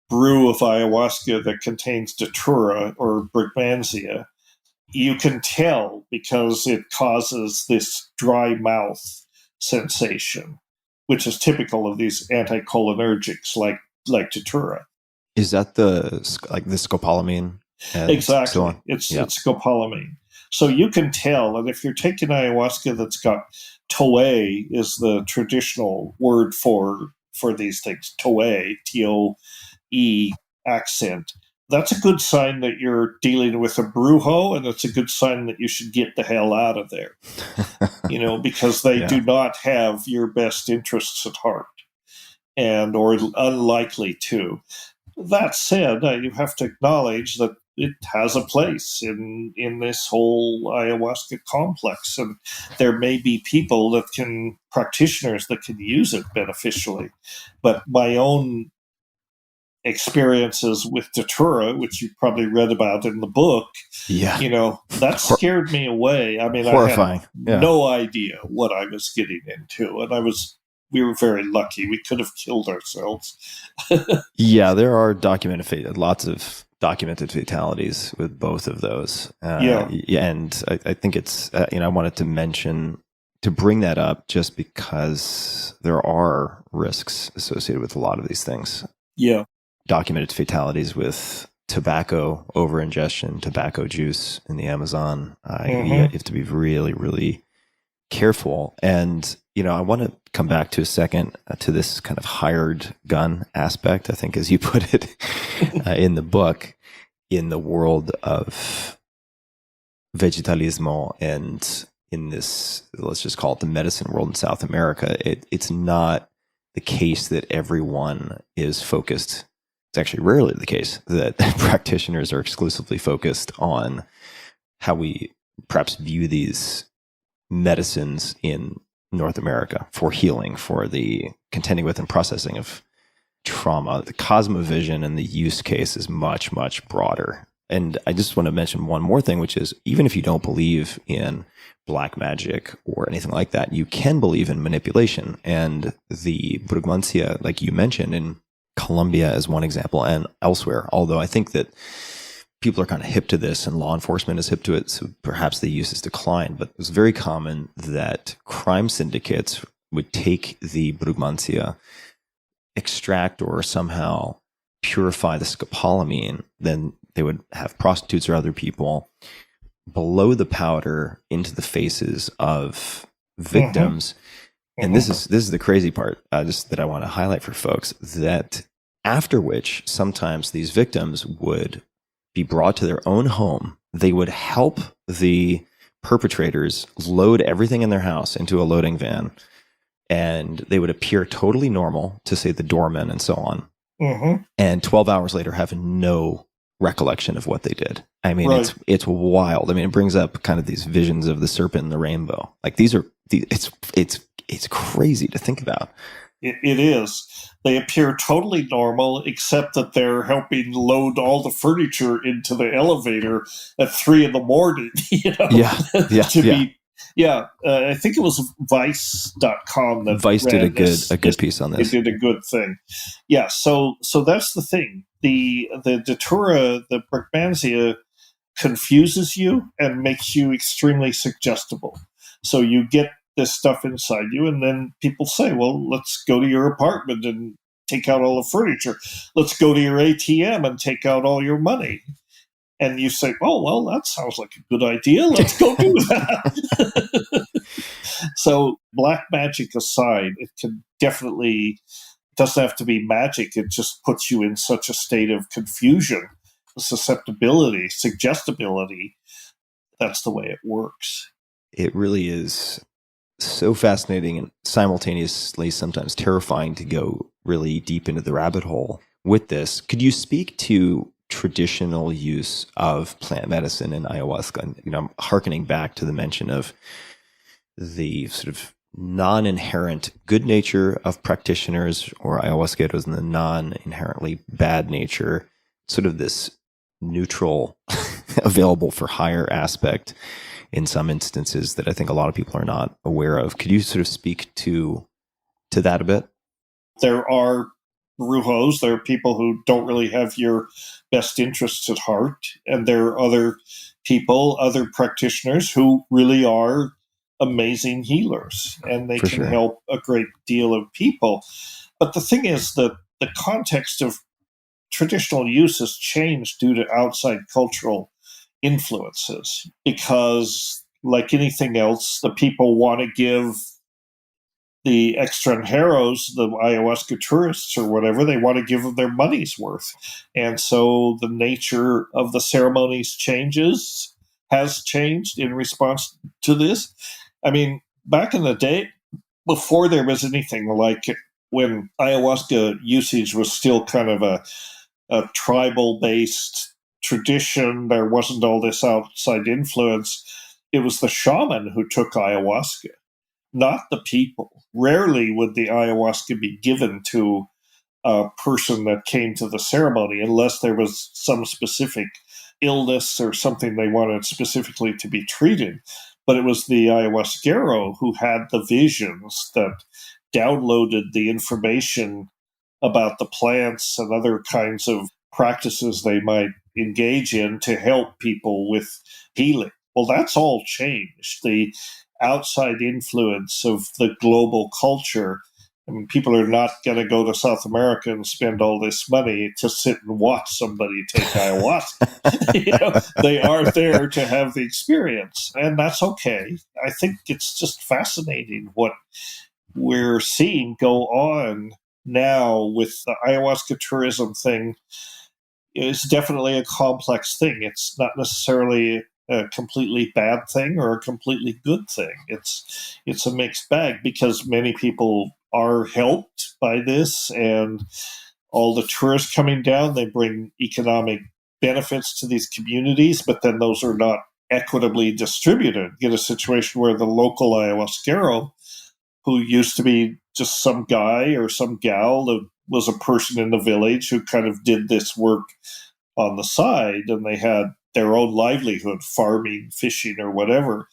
brew of ayahuasca that contains Datura or Brugmansia, you can tell because it causes this dry mouth sensation, which is typical of these anticholinergics like Datura. Is that the scopolamine? Exactly. So on? It's scopolamine. So you can tell, and if you're taking ayahuasca that's got Toé is the traditional word for these things, Toé, T-O-E accent, that's a good sign that you're dealing with a brujo, and it's a good sign that you should get the hell out of there, because they do not have your best interests at heart, or unlikely to. That said, you have to acknowledge that it has a place in this whole ayahuasca complex, and there may be practitioners that can use it beneficially. But my own experiences with Datura, which you probably read about in the book, that scared me away. I mean, horrifying. I had no idea what I was getting into, and we were very lucky. We could have killed ourselves. Yeah, there are lots of documented fatalities with both of those. And I think it's, I wanted to bring that up just because there are risks associated with a lot of these things. Yeah. Documented fatalities with tobacco overingestion, tobacco juice in the Amazon. You have to be really, really careful. And, I want to come back to a second to this kind of hired gun aspect, I think, as you put it in the book, in the world of vegetalismo and in this, let's just call it the medicine world in South America. It's not the case that everyone is focused. It's actually rarely the case that practitioners are exclusively focused on how we perhaps view these medicines in North America for healing, for the contending with and processing of trauma. The cosmovision and the use case is much, much broader. And I just want to mention one more thing, which is even if you don't believe in black magic or anything like that, you can believe in manipulation. And the Brugmansia, like you mentioned, in Colombia as one example and elsewhere, although I think that people are kind of hip to this and law enforcement is hip to it, so perhaps the use has declined. But it was very common that crime syndicates would take the Brugmansia, extract or somehow purify the scopolamine. Then they would have prostitutes or other people blow the powder into the faces of victims. And this is the crazy part, just that I want to highlight for folks, that after which sometimes these victims would be brought to their own home. They would help the perpetrators load everything in their house into a loading van, and they would appear totally normal to, say, the doorman and so on. And 12 hours later have no recollection of what they did. I mean, it's wild. I mean, it brings up kind of these visions of the serpent and the rainbow. Like it's crazy to think about. It is. They appear totally normal, except that they're helping load all the furniture into the elevator at 3 a.m. I think it was Vice.com that Vice did a good piece on this. They did a good thing. Yeah, so that's the thing. The Datura, the Brugmansia, confuses you and makes you extremely suggestible. So you get this stuff inside you, and then people say, well, let's go to your apartment and take out all the furniture. Let's go to your ATM and take out all your money. And you say, oh, well, that sounds like a good idea. Let's go do that. So black magic aside, it can definitely, doesn't have to be magic. It just puts you in such a state of confusion, susceptibility, suggestibility. That's the way it works. It really is so fascinating and simultaneously sometimes terrifying to go really deep into the rabbit hole with this. Could you speak to traditional use of plant medicine in ayahuasca? And, I'm hearkening back to the mention of the sort of non-inherent good nature of practitioners or ayahuasqueros and the non-inherently bad nature, sort of this neutral, available for hire aspect in some instances that I think a lot of people are not aware of. Could you sort of speak to that a bit? There are brujos, there are people who don't really have your best interests at heart, and there are other people, other practitioners who really are amazing healers, and they can help a great deal of people. But the thing is that the context of traditional use has changed due to outside cultural influences, because like anything else, the people want to give the extranjeros, the ayahuasca tourists or whatever, they want to give them their money's worth. And so the nature of the ceremonies has changed in response to this. I mean, back in the day, before there was anything like it, when ayahuasca usage was still kind of a tribal-based tradition, there wasn't all this outside influence. It was the shaman who took ayahuasca, not the people. Rarely would the ayahuasca be given to a person that came to the ceremony unless there was some specific illness or something they wanted specifically to be treated. But it was the ayahuasquero who had the visions that downloaded the information about the plants and other kinds of practices they might engage in to help people with healing. Well, that's all changed. The outside influence of the global culture. I mean, people are not going to go to South America and spend all this money to sit and watch somebody take ayahuasca. They are there to have the experience, and that's okay. I think it's just fascinating what we're seeing go on now with the ayahuasca tourism thing. It's definitely a complex thing. It's not necessarily a completely bad thing or a completely good thing. It's a mixed bag, because many people are helped by this, and all the tourists coming down, they bring economic benefits to these communities, but then those are not equitably distributed. You get a situation where the local ayahuasquero, who used to be just some guy or some gal that was a person in the village who kind of did this work on the side, and they had their own livelihood, farming, fishing, or whatever.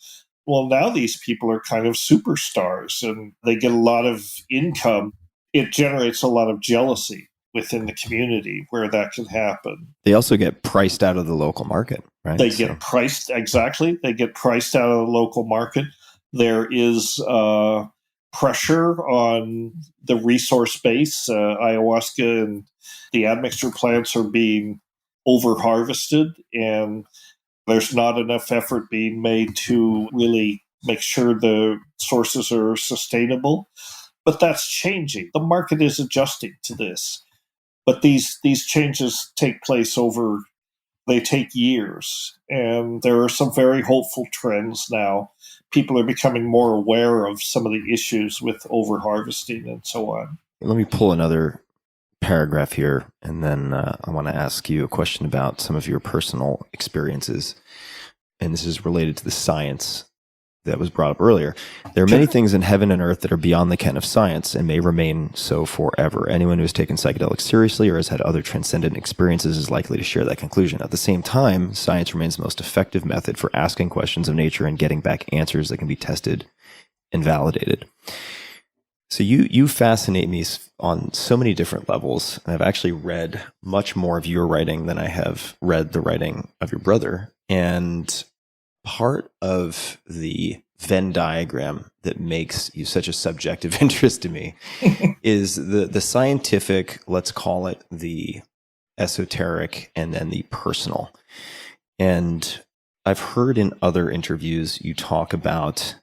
Well, now these people are kind of superstars, and they get a lot of income. It generates a lot of jealousy within the community where that can happen. They also get priced out of the local market, right? They get priced, exactly. They get priced out of the local market. There is pressure on the resource base. Ayahuasca and the admixture plants are being over-harvested, and there's not enough effort being made to really make sure the sources are sustainable. But that's changing. The market is adjusting to this. But these changes take place they take years. And there are some very hopeful trends now. People are becoming more aware of some of the issues with over-harvesting and so on. Let me pull another paragraph here, and then I want to ask you a question about some of your personal experiences. And this is related to the science that was brought up earlier. There are many things in heaven and earth that are beyond the ken of science and may remain so forever. Anyone who has taken psychedelics seriously or has had other transcendent experiences is likely to share that conclusion. At the same time, science remains the most effective method for asking questions of nature and getting back answers that can be tested and validated. So you fascinate me on so many different levels. I've actually read much more of your writing than I have read the writing of your brother. And part of the Venn diagram that makes you such a subjective interest to me is the scientific, let's call it the esoteric, and then the personal. And I've heard in other interviews you talk about,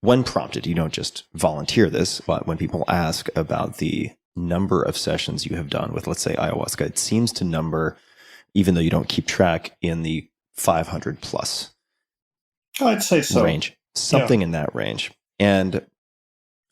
when prompted, you don't just volunteer this, but when people ask about the number of sessions you have done with, let's say, ayahuasca, it seems to number, even though you don't keep track, in the 500 plus I'd say so. range, something in that range. And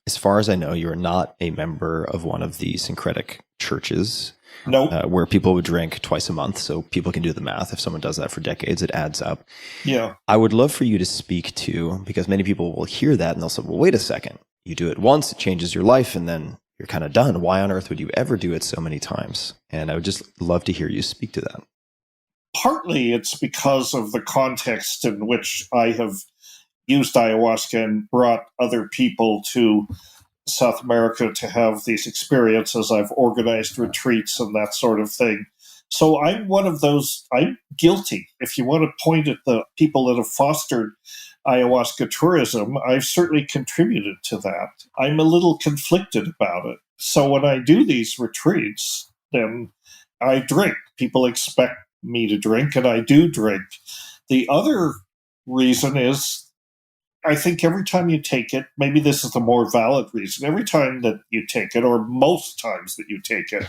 as far as I know, you're not a member of one of the syncretic churches. Nope. Where people would drink twice a month. So people can do the math. If someone does that for decades, it adds up. Yeah. I would love for you to speak to, because many people will hear that and they'll say, well, wait a second. You do it once, it changes your life, and then you're kind of done. Why on earth would you ever do it so many times? And I would just love to hear you speak to that. Partly it's because of the context in which I have used ayahuasca and brought other people to South America to have these experiences. I've organized retreats and that sort of thing. So I'm one of those, I'm guilty. If you want to point at the people that have fostered ayahuasca tourism, I've certainly contributed to that. I'm a little conflicted about it. So when I do these retreats, then I drink. People expect me to drink, and I do drink. The other reason is, I think every time you take it, maybe this is the more valid reason, every time that you take it, or most times that you take it,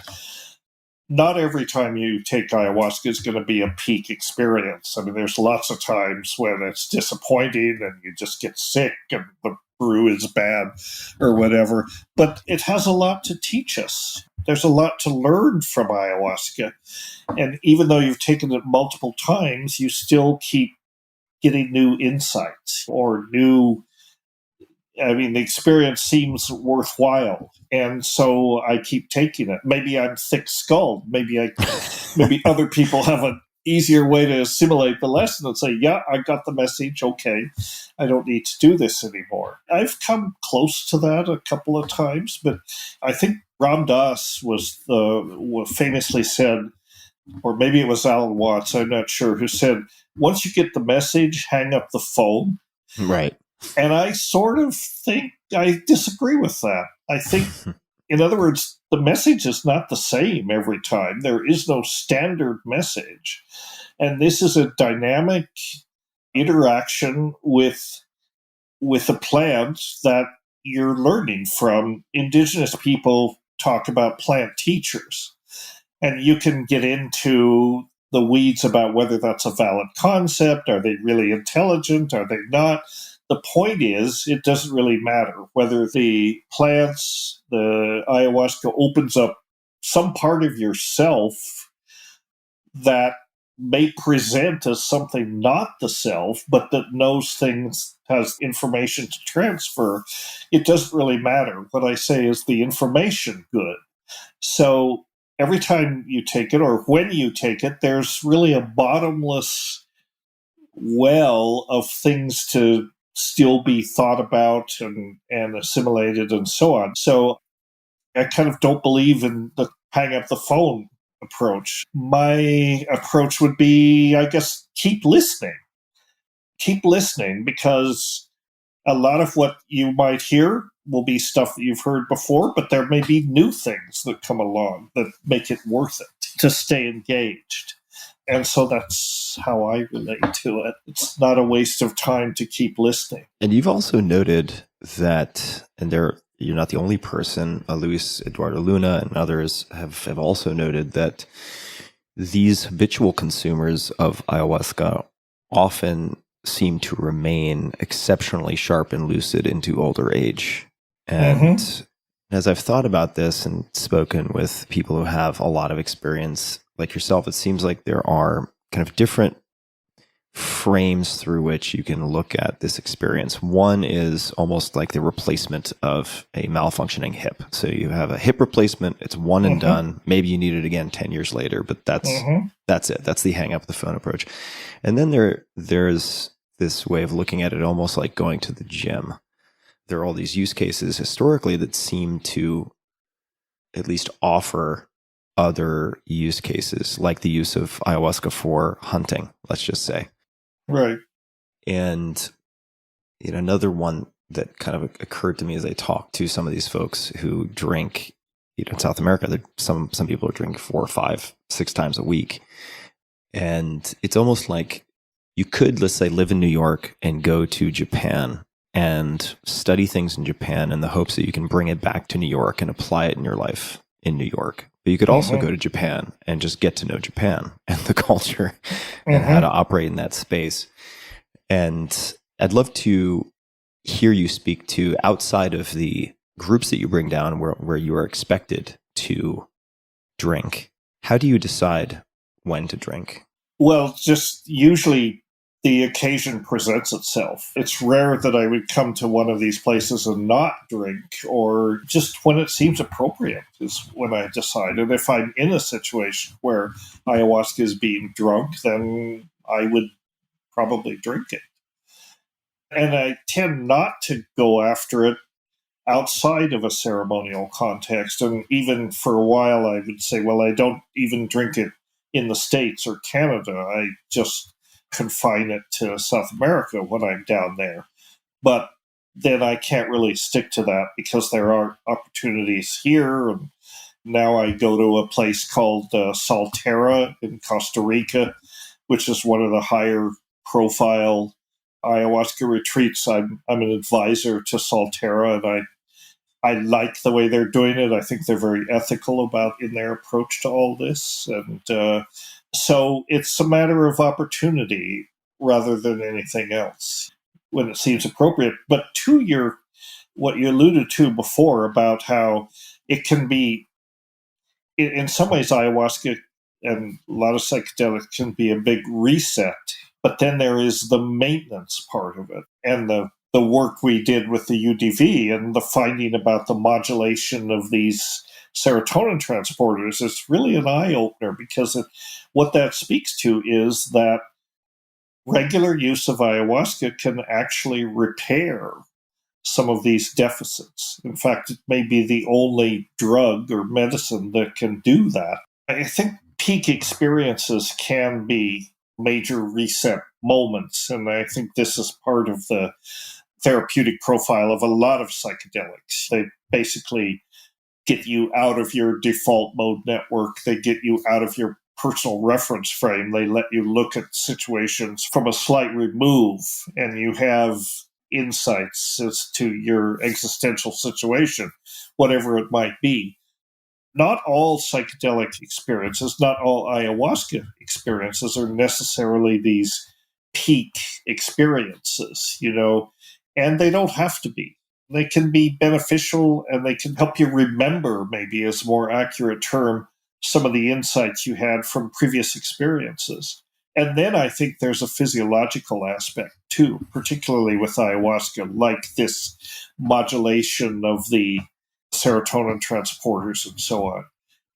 not every time you take ayahuasca is going to be a peak experience. I mean, there's lots of times when it's disappointing and you just get sick and the brew is bad or whatever. But it has a lot to teach us. There's a lot to learn from ayahuasca. And even though you've taken it multiple times, you still keep getting new insights or the experience seems worthwhile. And so I keep taking it. Maybe I'm thick-skulled. Maybe other people have an easier way to assimilate the lesson and say, yeah, I got the message. Okay, I don't need to do this anymore. I've come close to that a couple of times, but I think Ram Dass famously said, or maybe it was Alan Watts, I'm not sure, who said, once you get the message, hang up the phone. Right. And I sort of think I disagree with that. I think, in other words, the message is not the same every time. There is no standard message. And this is a dynamic interaction with a plant that you're learning from. Indigenous people talk about plant teachers. And you can get into the weeds about whether that's a valid concept. Are they really intelligent? Are they not? The point is, it doesn't really matter whether the plants, the ayahuasca opens up some part of yourself that may present as something not the self, but that knows things, has information to transfer. It doesn't really matter. What I say is the information good. So every time you take it, or when you take it, there's really a bottomless well of things to still be thought about and assimilated and so on. So I kind of don't believe in the hang up the phone approach. My approach would be, I guess, keep listening. Keep listening, because a lot of what you might hear will be stuff that you've heard before, but there may be new things that come along that make it worth it to stay engaged. And so that's how I relate to it. It's not a waste of time to keep listening. And you've also noted that, and you're not the only person, Luis Eduardo Luna and others have also noted that these habitual consumers of ayahuasca often seem to remain exceptionally sharp and lucid into older age. And as I've thought about this and spoken with people who have a lot of experience like yourself, it seems like there are kind of different frames through which you can look at this experience. One is almost like the replacement of a malfunctioning hip. So you have a hip replacement, it's one and done. Maybe you need it again 10 years later, but that's it. That's the hang up the phone approach. And then there's this way of looking at it almost like going to the gym. There are all these use cases historically that seem to at least offer other use cases, like the use of ayahuasca for hunting, let's just say. Right. And Another one that kind of occurred to me as I talked to some of these folks who drink, in South America, some people are drinking 4, 5, 6 times a week. And it's almost like you could, let's say, live in New York and go to Japan and study things in Japan in the hopes that you can bring it back to New York and apply it in your life in New York. But you could also go to Japan and just get to know Japan and the culture and how to operate in that space. And I'd love to hear you speak to, outside of the groups that you bring down where you are expected to drink, how do you decide when to drink? Well, just usually the occasion presents itself. It's rare that I would come to one of these places and not drink, or just when it seems appropriate is when I decide. And if I'm in a situation where ayahuasca is being drunk, then I would probably drink it. And I tend not to go after it outside of a ceremonial context. And even for a while, I would say, well, I don't even drink it in the States or Canada. I just confine it to South America when I'm down there. But then I can't really stick to that because there are opportunities here. And now I go to a place called Salterra in Costa Rica, which is one of the higher profile ayahuasca retreats. I'm an advisor to Salterra, and I like the way they're doing it. I think they're very ethical in their approach to all this. And so it's a matter of opportunity rather than anything else when it seems appropriate. But to what you alluded to before about how it can be, in some ways, ayahuasca and a lot of psychedelics can be a big reset. But then there is the maintenance part of it, and the work we did with the UDV and the finding about the modulation of these serotonin transporters is really an eye-opener, because what that speaks to is that regular use of ayahuasca can actually repair some of these deficits. In fact, it may be the only drug or medicine that can do that. I think peak experiences can be major reset moments, and I think this is part of the therapeutic profile of a lot of psychedelics. They basically get you out of your default mode network. They get you out of your personal reference frame. They let you look at situations from a slight remove, and you have insights as to your existential situation, whatever it might be. Not all psychedelic experiences, not all ayahuasca experiences are necessarily these peak experiences, and they don't have to be. They can be beneficial, and they can help you remember, maybe is a more accurate term, some of the insights you had from previous experiences. And then I think there's a physiological aspect too, particularly with ayahuasca, like this modulation of the serotonin transporters and so on.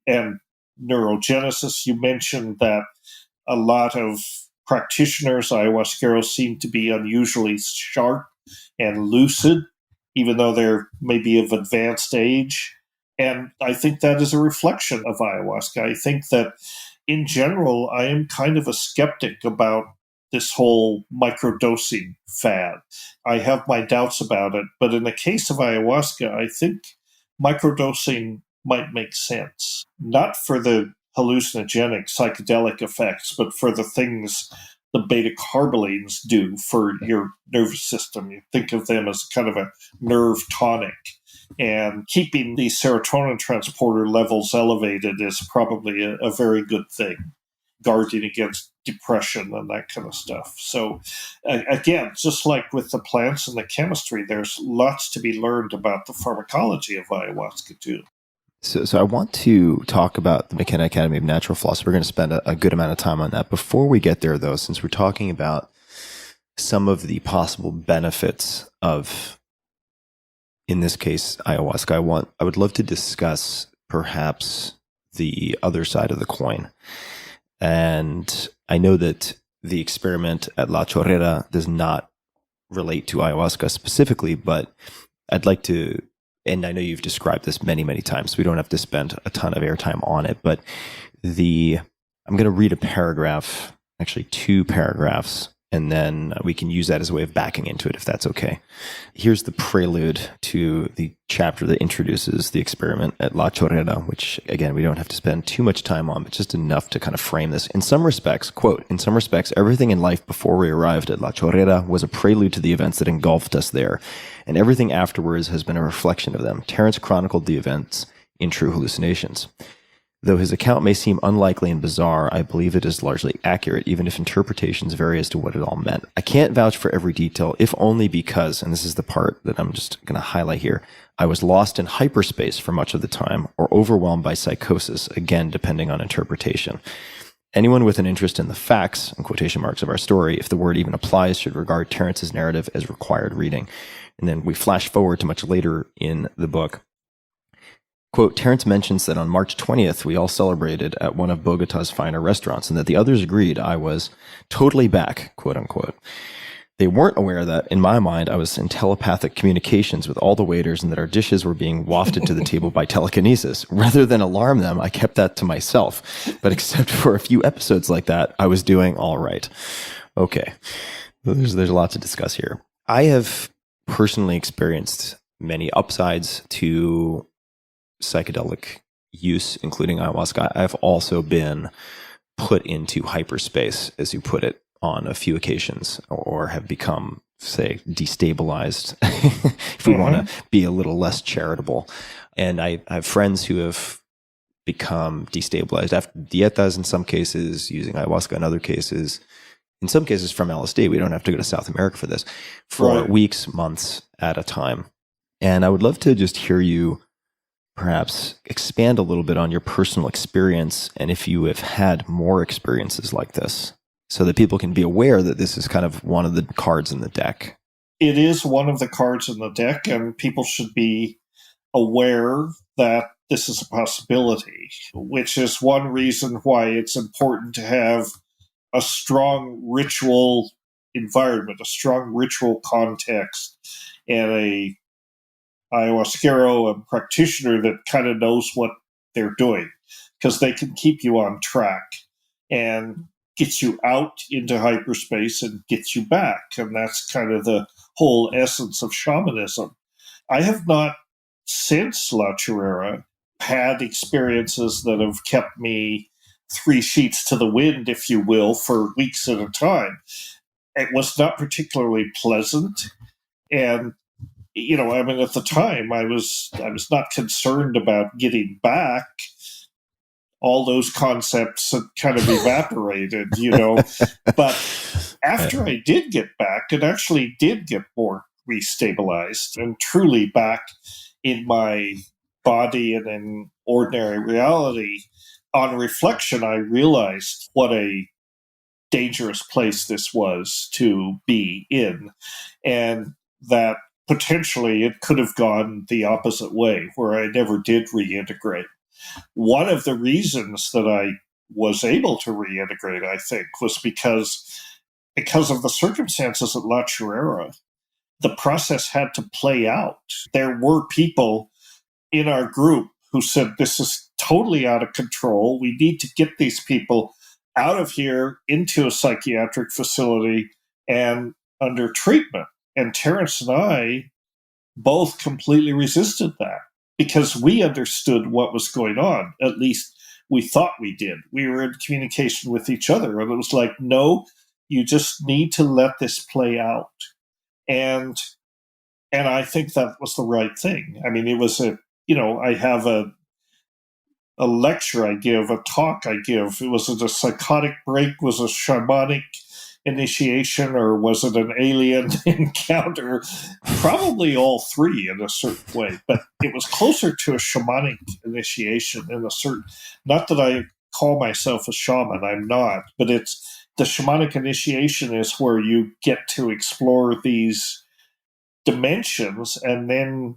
And neurogenesis, you mentioned that a lot of practitioners, ayahuasqueros, seem to be unusually sharp and lucid, even though they're maybe of advanced age. And I think that is a reflection of ayahuasca. I think that in general, I am kind of a skeptic about this whole microdosing fad. I have my doubts about it, but in the case of ayahuasca, I think microdosing might make sense. Not for the hallucinogenic psychedelic effects, but for the things the beta carbolines do for your nervous system. You think of them as kind of a nerve tonic. And keeping the serotonin transporter levels elevated is probably a very good thing, guarding against depression and that kind of stuff. So again, just like with the plants and the chemistry, there's lots to be learned about the pharmacology of ayahuasca too. So I want to talk about the McKenna Academy of Natural Philosophy. We're going to spend a good amount of time on that. Before we get there, though, since we're talking about some of the possible benefits of, in this case, ayahuasca, I would love to discuss perhaps the other side of the coin. And I know that the experiment at La Chorrera does not relate to ayahuasca specifically, but I'd like to, and I know you've described this many, many times, so we don't have to spend a ton of airtime on it, but I'm going to read a paragraph, actually 2 paragraphs and then we can use that as a way of backing into it if that's okay. Here's the prelude to the chapter that introduces the experiment at La Chorrera, which, again, we don't have to spend too much time on, but just enough to kind of frame this. In some respects, quote, in some respects, everything in life before we arrived at La Chorrera was a prelude to the events that engulfed us there, and everything afterwards has been a reflection of them. Terence chronicled the events in True Hallucinations. Though his account may seem unlikely and bizarre, I believe it is largely accurate, even if interpretations vary as to what it all meant. I can't vouch for every detail, if only because, and this is the part that I'm just going to highlight here, I was lost in hyperspace for much of the time, or overwhelmed by psychosis, again, depending on interpretation. Anyone with an interest in the facts, in quotation marks, of our story, if the word even applies, should regard Terence's narrative as required reading. And then we flash forward to much later in the book. Quote, Terence mentions that on March 20th, we all celebrated at one of Bogota's finer restaurants, and that the others agreed I was totally back, quote unquote. They weren't aware that, in my mind, I was in telepathic communications with all the waiters and that our dishes were being wafted to the table by telekinesis. Rather than alarm them, I kept that to myself. But except for a few episodes like that, I was doing all right. Okay, there's a lot to discuss here. I have personally experienced many upsides to psychedelic use, including ayahuasca. I've also been put into hyperspace, as you put it, on a few occasions, or have become, say, destabilized, if we want to be a little less charitable. And I have friends who have become destabilized after dietas in some cases, using ayahuasca in other cases, in some cases from LSD. We don't have to go to South America for this, for weeks, months at a time. And I would love to just hear you perhaps expand a little bit on your personal experience, and if you have had more experiences like this, so that people can be aware that this is kind of one of the cards in the deck. It is one of the cards in the deck, and people should be aware that this is a possibility, which is one reason why it's important to have a strong ritual environment, a strong ritual context, and a ayahuasquero, a practitioner that kind of knows what they're doing, because they can keep you on track and get you out into hyperspace and get you back. And that's kind of the whole essence of shamanism. I have not, since La Chorrera, had experiences that have kept me 3 sheets to the wind, if you will, for weeks at a time. It was not particularly pleasant. And I mean, at the time, I was not concerned about getting back. All those concepts had kind of evaporated, But after I did get back, it actually did get more restabilized and truly back in my body and in ordinary reality. On reflection, I realized what a dangerous place this was to be in, and that potentially it could have gone the opposite way, where I never did reintegrate. One of the reasons that I was able to reintegrate, I think, was because of the circumstances at La Chorrera. The process had to play out. There were people in our group who said, this is totally out of control. We need to get these people out of here into a psychiatric facility and under treatment. And Terence and I both completely resisted that because we understood what was going on. At least we thought we did. We were in communication with each other. And it was like, no, you just need to let this play out. And I think that was the right thing. I mean, it was I have a lecture I give, a talk I give. Was it a psychotic break? Was it a shamanic initiation, or was it an alien encounter? Probably all three in a certain way, but it was closer to a shamanic initiation in a certain, not that I call myself a shaman, I'm not, but it's the shamanic initiation is where you get to explore these dimensions and then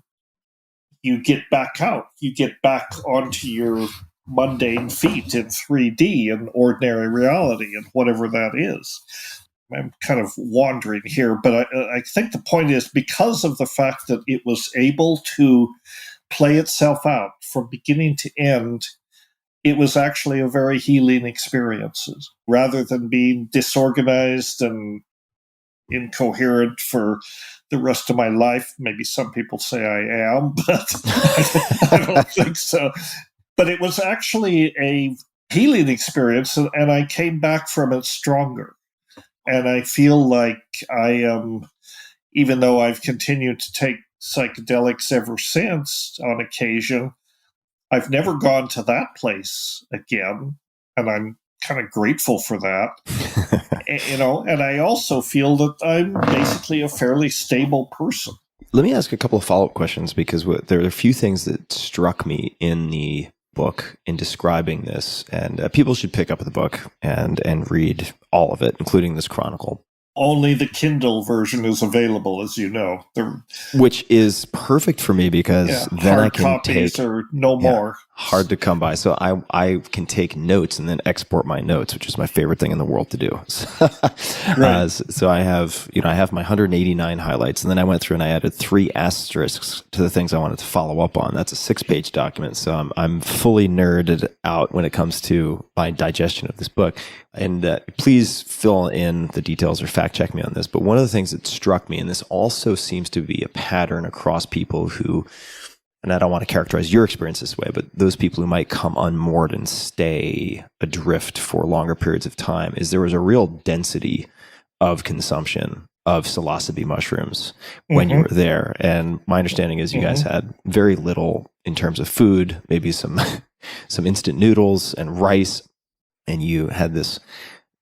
you get back out, you get back onto your mundane feet in 3D in ordinary reality and whatever that is. I'm kind of wandering here, but I think the point is because of the fact that it was able to play itself out from beginning to end, it was actually a very healing experience rather than being disorganized and incoherent for the rest of my life. Maybe some people say I am, but I don't think so. But it was actually a healing experience, and I came back from it stronger. And I feel like I am, even though I've continued to take psychedelics ever since on occasion, I've never gone to that place again. And I'm kind of grateful for that. And I also feel that I'm basically a fairly stable person. Let me ask a couple of follow-up questions, because there are a few things that struck me in the book in describing this, and people should pick up the book and read all of it, including this chronicle. Only the Kindle version is available, as you know. Which is perfect for me, because then I can copies take are no more. Hard to come by. So I can take notes and then export my notes, which is my favorite thing in the world to do. Right. So I have my 189 highlights, and then I went through and I added 3 asterisks to the things I wanted to follow up on. That's a 6-page document. So I'm fully nerded out when it comes to my digestion of this book. And please fill in the details or fact check me on this. But one of the things that struck me, and this also seems to be a pattern across people who, and I don't want to characterize your experience this way, but those people who might come unmoored and stay adrift for longer periods of time, is there was a real density of consumption of psilocybe mushrooms when you were there. And my understanding is you guys had very little in terms of food, maybe some instant noodles and rice, and you had this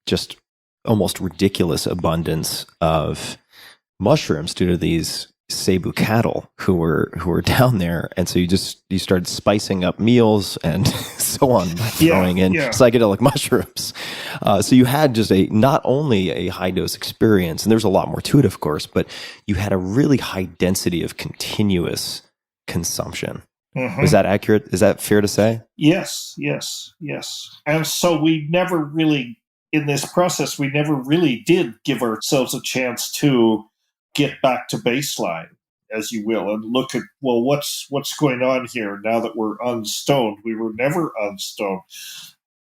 just almost ridiculous abundance of mushrooms due to these Cebu cattle who were down there. And so you started spicing up meals and so on by throwing in psychedelic mushrooms. So you had just not only a high dose experience, and there's a lot more to it, of course, but you had a really high density of continuous consumption. Was that accurate? Is that fair to say? Yes. And so we never really, in this process, we never really did give ourselves a chance to get back to baseline, as you will, and look at, well, what's going on here now that we're unstoned? We were never unstoned.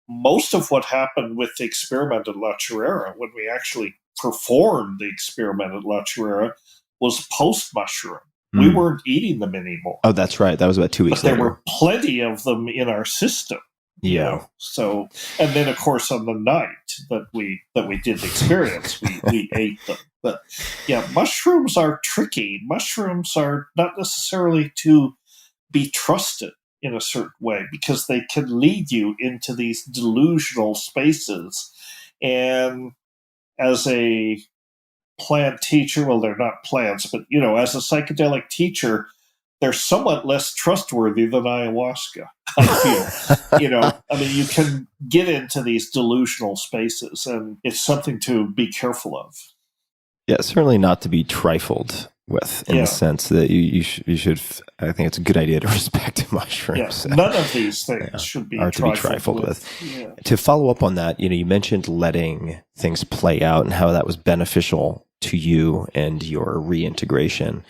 Most of what happened with the experiment at La Chorrera, when we actually performed the experiment at La Chorrera, was post-mushroom. We weren't eating them anymore. Oh, that's right. That was about 2 weeks later. There were plenty of them in our system. Yeah. So, and then of course on the night that we did the experience, we ate them. But yeah, mushrooms are tricky. Mushrooms are not necessarily to be trusted in a certain way, because they can lead you into these delusional spaces. And as a plant teacher, well, they're not plants, but as a psychedelic teacher, they're somewhat less trustworthy than ayahuasca, I feel. You can get into these delusional spaces, and it's something to be careful of. Yeah, certainly not to be trifled with, in the sense that you should. I think it's a good idea to respect mushrooms. Yeah, none of these things should be trifled with. Yeah. To follow up on that, you mentioned letting things play out and how that was beneficial to you and your reintegration.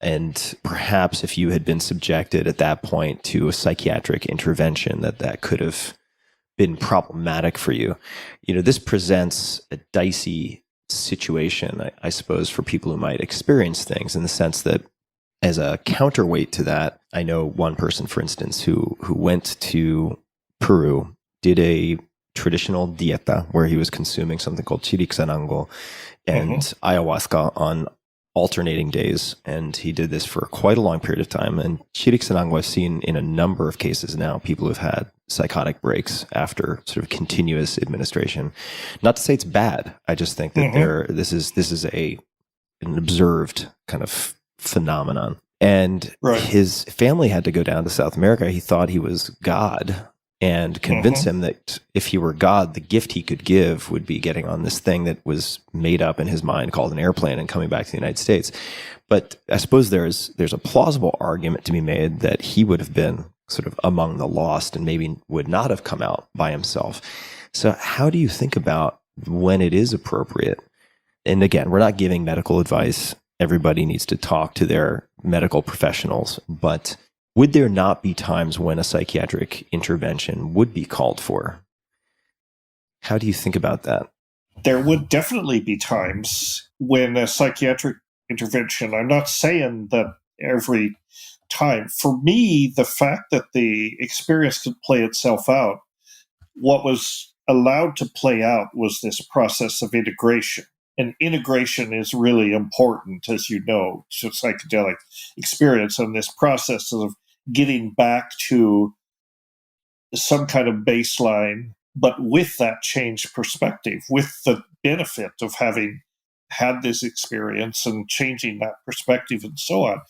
And perhaps if you had been subjected at that point to a psychiatric intervention, that could have been problematic for you. This presents a dicey situation, I suppose, for people who might experience things, in the sense that, as a counterweight to that, I know one person, for instance, who went to Peru, did a traditional dieta where he was consuming something called chiricsanango and ayahuasca on alternating days. And he did this for quite a long period of time. And chiricsanango, I've seen in a number of cases now, people who've had psychotic breaks after sort of continuous administration. Not to say it's bad. I just think that this is an observed kind of phenomenon. And his family had to go down to South America. He thought he was God, and convince him that if he were God, the gift he could give would be getting on this thing that was made up in his mind called an airplane and coming back to the United States. But I suppose there's a plausible argument to be made that he would have been sort of among the lost and maybe would not have come out by himself. So how do you think about when it is appropriate? And again, we're not giving medical advice. Everybody needs to talk to their medical professionals, but would there not be times when a psychiatric intervention would be called for? How do you think about that? There would definitely be times when a psychiatric intervention, I'm not saying that every time. For me, the fact that the experience could play itself out, what was allowed to play out was this process of integration. And integration is really important, as you know, to psychedelic experience, and this process of getting back to some kind of baseline, but with that changed perspective, with the benefit of having had this experience and changing that perspective and so on.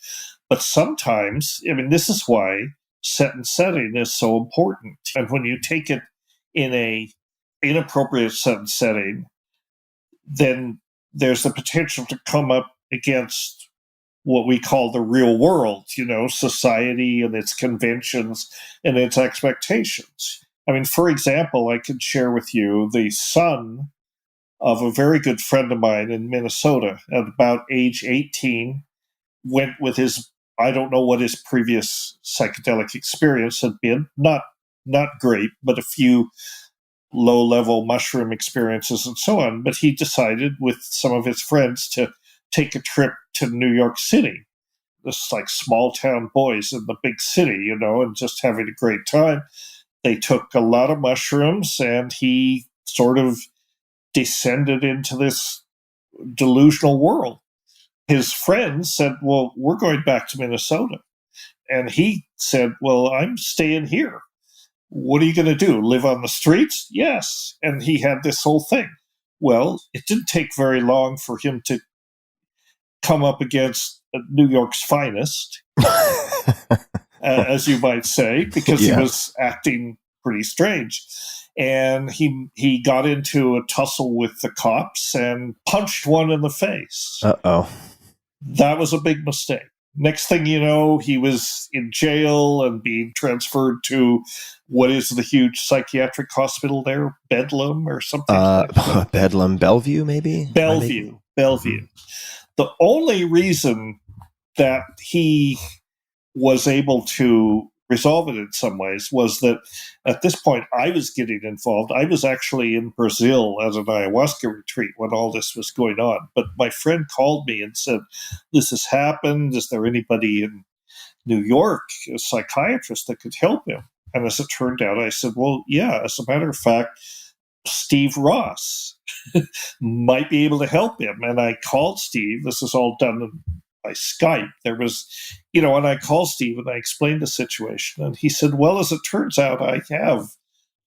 But sometimes, I mean, this is why set and setting is so important. And when you take it in a inappropriate set and setting, then there's the potential to come up against what we call the real world, society and its conventions and its expectations. I mean, for example, I could share with you the son of a very good friend of mine in Minnesota at about age 18, went with his, I don't know what his previous psychedelic experience had been, not great, but a few low-level mushroom experiences and so on. But he decided with some of his friends to take a trip to New York City. This is like small-town boys in the big city, and just having a great time. They took a lot of mushrooms, and he sort of descended into this delusional world. His friends said, well, we're going back to Minnesota. And he said, well, I'm staying here. What are you going to do? Live on the streets? Yes. And he had this whole thing. Well, it didn't take very long for him to come up against New York's finest, as you might say, because he was acting pretty strange. And he got into a tussle with the cops and punched one in the face. Uh-oh. That was a big mistake. Next thing you know, he was in jail and being transferred to what is the huge psychiatric hospital there? Bedlam or something like that. Bedlam, Bellevue, maybe? Bellevue. Mm-hmm. The only reason that he was able to resolve it in some ways was that at this point I was getting involved. I was actually in Brazil at an ayahuasca retreat when all this was going on. But my friend called me and said, this has happened. Is there anybody in New York, a psychiatrist, that could help him? And as it turned out, I said, well, yeah, as a matter of fact, Steve Ross might be able to help him. And I called Steve. This is all done by Skype. There was, and I called Steve and I explained the situation. And he said, well, as it turns out, I have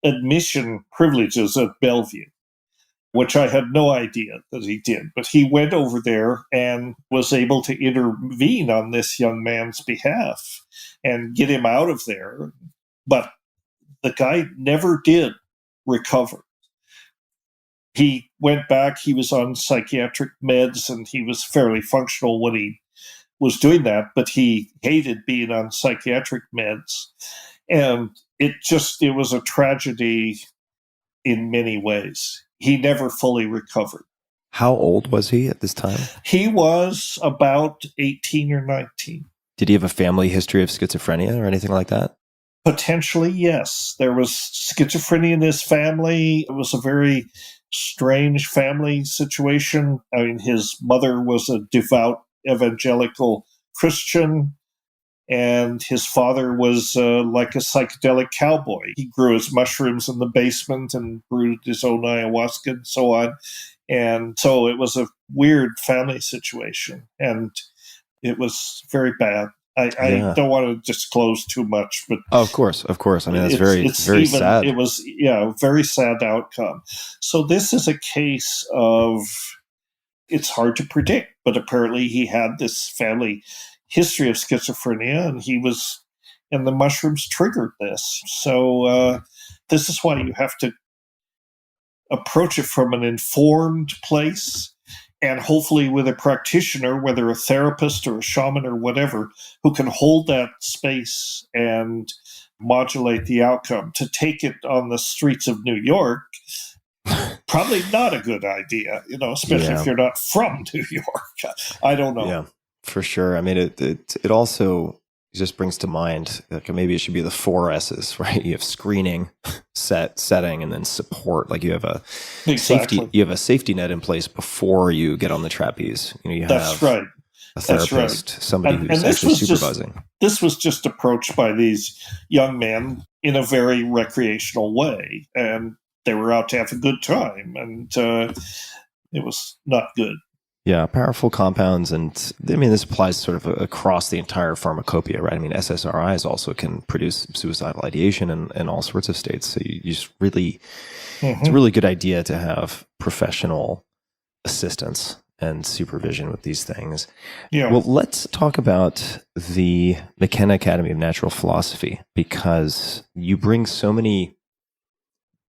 admission privileges at Bellevue, which I had no idea that he did. But he went over there and was able to intervene on this young man's behalf and get him out of there. But the guy never did recover. He went back, he was on psychiatric meds, and he was fairly functional when he was doing that, but he hated being on psychiatric meds. And it was a tragedy in many ways. He never fully recovered. How old was he at this time? He was about 18 or 19. Did he have a family history of schizophrenia or anything like that? Potentially, yes. There was schizophrenia in his family. It was a very strange family situation. I mean, his mother was a devout evangelical Christian, and his father was like a psychedelic cowboy. He grew his mushrooms in the basement and brewed his own ayahuasca and so on. And so it was a weird family situation, and it was very bad. I don't want to disclose too much, but of course. I mean, that's very sad. It was, a very sad outcome. So this is a case of, it's hard to predict, but apparently he had this family history of schizophrenia, and the mushrooms triggered this. So this is why you have to approach it from an informed place, and hopefully with a practitioner, whether a therapist or a shaman or whatever, who can hold that space and modulate the outcome. To take it on the streets of New York, probably not a good idea, especially if you're not from New York. I don't know. Yeah, for sure. I mean, it also just brings to mind, like, maybe it should be the 4 S's, right? You have screening, setting and then support. Like you have a Exactly. safety net in place before you get on the trapeze. You That's have right. a That's right. therapist, somebody And who's this actually was supervising. this was just approached by these young men in a very recreational way, and they were out to have a good time, and it was not good. Yeah, powerful compounds. And I mean, this applies sort of across the entire pharmacopoeia, right? I mean, SSRIs also can produce suicidal ideation and all sorts of states. So you just really, it's a really good idea to have professional assistance and supervision with these things. Yeah. Well, let's talk about the McKenna Academy of Natural Philosophy, because you bring so many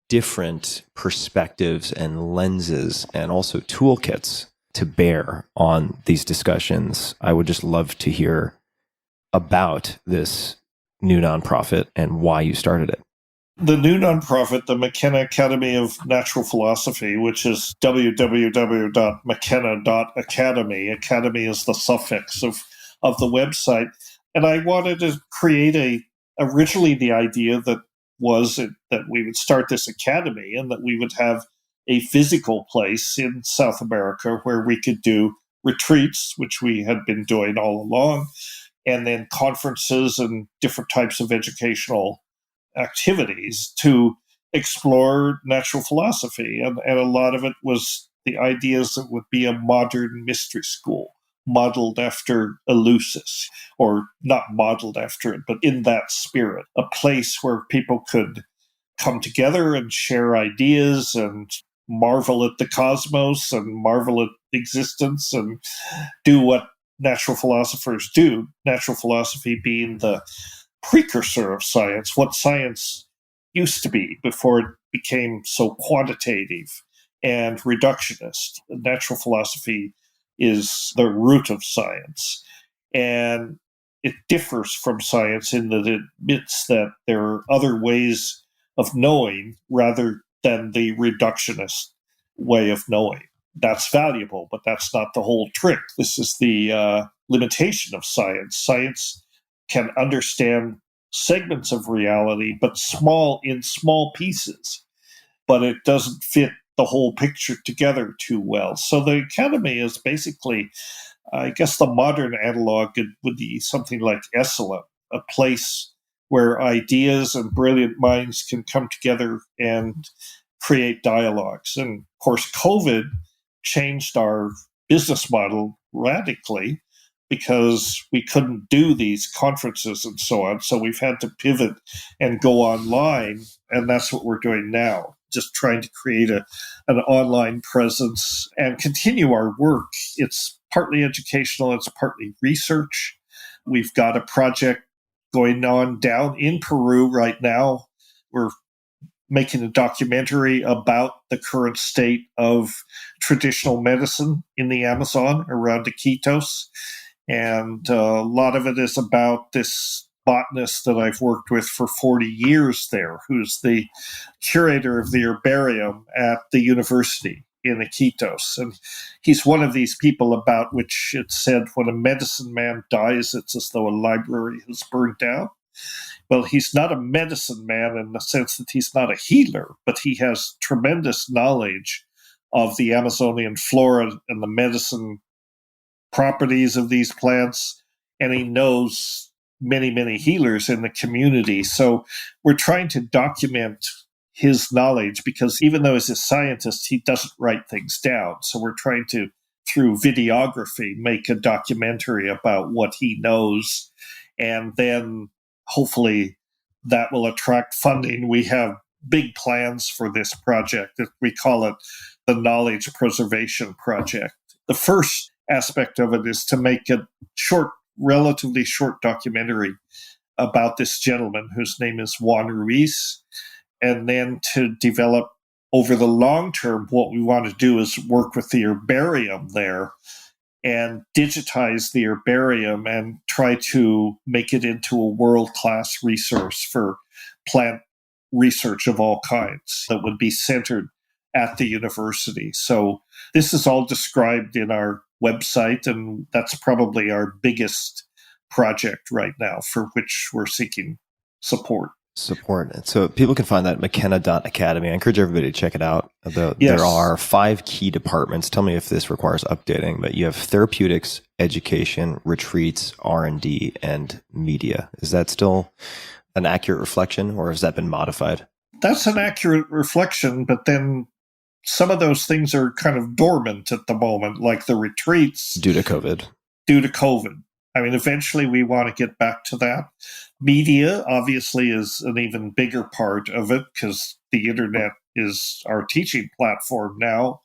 different perspectives and lenses and also toolkits to bear on these discussions. I would just love to hear about this new nonprofit and why you started it. The new nonprofit, the McKenna Academy of Natural Philosophy, which is www.mckenna.academy. Academy is the suffix of the website. And I wanted to create originally the idea that we would start this academy and that we would have a physical place in South America where we could do retreats, which we had been doing all along, and then conferences and different types of educational activities to explore natural philosophy. And a lot of it was the ideas that would be a modern mystery school, modeled after Eleusis, or not modeled after it, but in that spirit, a place where people could come together and share ideas and marvel at the cosmos and marvel at existence and do what natural philosophers do, natural philosophy being the precursor of science, what science used to be before it became so quantitative and reductionist. Natural philosophy is the root of science, and it differs from science in that it admits that there are other ways of knowing rather than the reductionist way of knowing. That's valuable, but that's not the whole trick. This is the limitation of science. Science can understand segments of reality, but in small pieces, but it doesn't fit the whole picture together too well. So the academy is basically, I guess the modern analog would be something like Esalen, a place where ideas and brilliant minds can come together and create dialogues. And of course, COVID changed our business model radically because we couldn't do these conferences and so on. So we've had to pivot and go online. And that's what we're doing now, just trying to create an online presence and continue our work. It's partly educational, it's partly research. We've got a project going on down in Peru right now. We're making a documentary about the current state of traditional medicine in the Amazon around Iquitos. And a lot of it is about this botanist that I've worked with for 40 years there, who's the curator of the herbarium at the university in Iquitos. And he's one of these people about which it's said when a medicine man dies, it's as though a library has burned down. Well, he's not a medicine man in the sense that he's not a healer, but he has tremendous knowledge of the Amazonian flora and the medicine properties of these plants, and he knows many, many healers in the community. So we're trying to document his knowledge because even though he's a scientist, he doesn't write things down. So we're trying to, through videography, make a documentary about what he knows, and then hopefully that will attract funding. We have big plans for this project. We call it the Knowledge Preservation Project. The first aspect of it is to make a relatively short documentary about this gentleman whose name is Juan Ruiz, and then to develop over the long term, what we want to do is work with the herbarium there and digitize the herbarium and try to make it into a world-class resource for plant research of all kinds that would be centered at the university. So this is all described in our website, and that's probably our biggest project right now for which we're seeking support. support. So people can find that at McKenna.academy. I encourage everybody to check it out. Yes. There are 5 key departments. Tell me if this requires updating, but you have therapeutics, education, retreats, R&D, and media. Is that still an accurate reflection, or has that been modified? That's an accurate reflection, but then some of those things are kind of dormant at the moment, like the retreats. Due to COVID. I mean, eventually we want to get back to that. Media, obviously, is an even bigger part of it because the internet is our teaching platform now.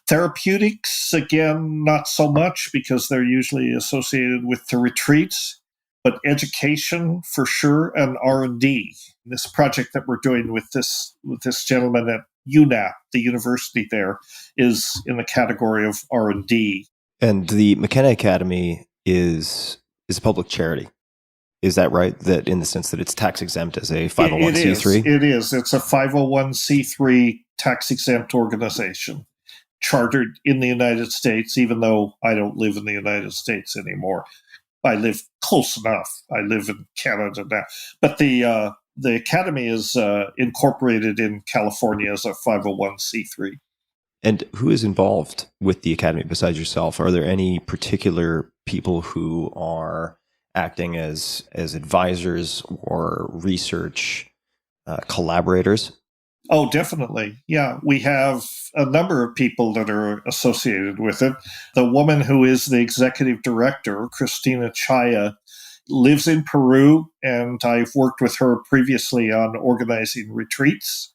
Therapeutics, again, not so much because they're usually associated with the retreats, but education for sure, and R&D. This project that we're doing with this gentleman at UNAP, the university there, is in the category of R&D. And the McKenna Academy is a public charity. Is that right? That in the sense that it's tax exempt as a 501c3? It is. It's a 501c3 tax exempt organization chartered in the United States, even though I don't live in the United States anymore. I live close enough. I live in Canada now. But the academy is incorporated in California as a 501c3. And who is involved with the academy besides yourself? Are there any particular people who are acting as advisors or research collaborators? Oh, definitely. Yeah, we have a number of people that are associated with it. The woman who is the executive director, Christina Chaya, lives in Peru, and I've worked with her previously on organizing retreats.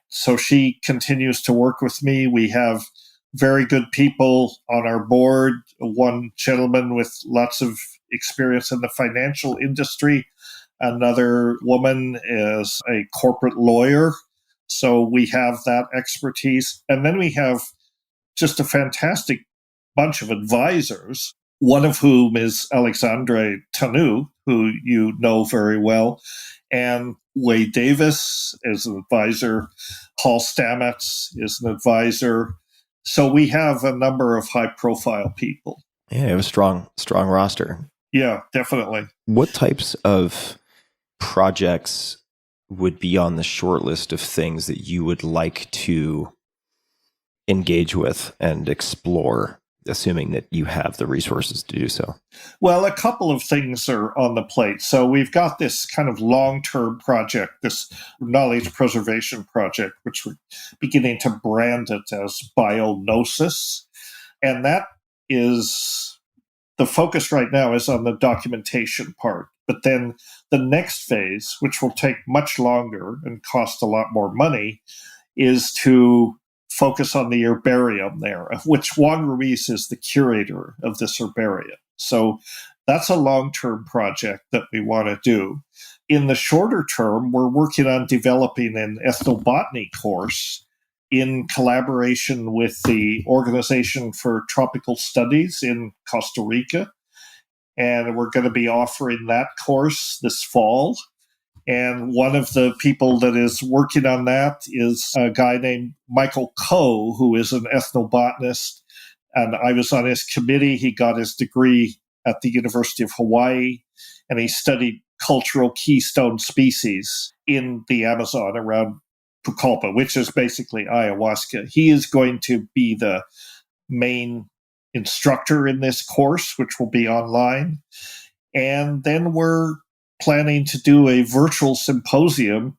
So she continues to work with me. We have very good people on our board. One gentleman with lots of experience in the financial industry. Another woman is a corporate lawyer. So we have that expertise. And then we have just a fantastic bunch of advisors, one of whom is Alexandre Tanu, who you know very well, and Wade Davis is an advisor. Paul Stamets is an advisor. So we have a number of high-profile people. Yeah, it was strong roster. Yeah, definitely. What types of projects would be on the short list of things that you would like to engage with and explore, assuming that you have the resources to do so? Well, a couple of things are on the plate. So we've got this kind of long-term project, this knowledge preservation project, which we're beginning to brand it as Bionosis. And that is, the focus right now is on the documentation part. But then the next phase, which will take much longer and cost a lot more money, is to focus on the herbarium there, of which Juan Ruiz is the curator of this herbarium. So that's a long-term project that we want to do. In the shorter term, we're working on developing an ethnobotany course in collaboration with the Organization for Tropical Studies in Costa Rica. And we're going to be offering that course this fall. And one of the people that is working on that is a guy named Michael Coe, who is an ethnobotanist. And I was on his committee. He got his degree at the University of Hawaii, and he studied cultural keystone species in the Amazon around Pucallpa, which is basically ayahuasca. He is going to be the main instructor in this course, which will be online. And then we're planning to do a virtual symposium,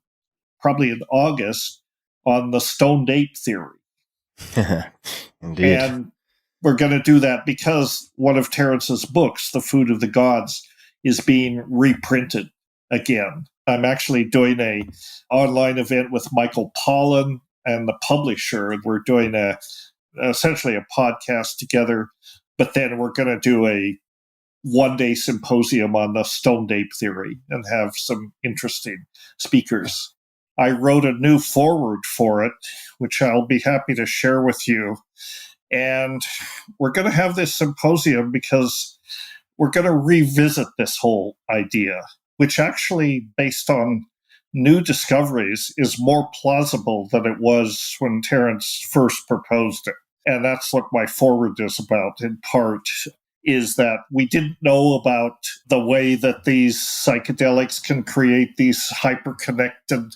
probably in August, on the stoned ape theory. Indeed. And we're going to do that because one of Terence's books, The Food of the Gods, is being reprinted again. I'm actually doing a online event with Michael Pollan and the publisher, and we're doing essentially a podcast together, but then we're going to do a one-day symposium on the stoned ape theory and have some interesting speakers. I wrote a new foreword for it, which I'll be happy to share with you. And we're going to have this symposium because we're going to revisit this whole idea, which actually, based on new discoveries, is more plausible than it was when Terence first proposed it. And that's what my foreword is about, in part. is that we didn't know about the way that these psychedelics can create these hyper-connected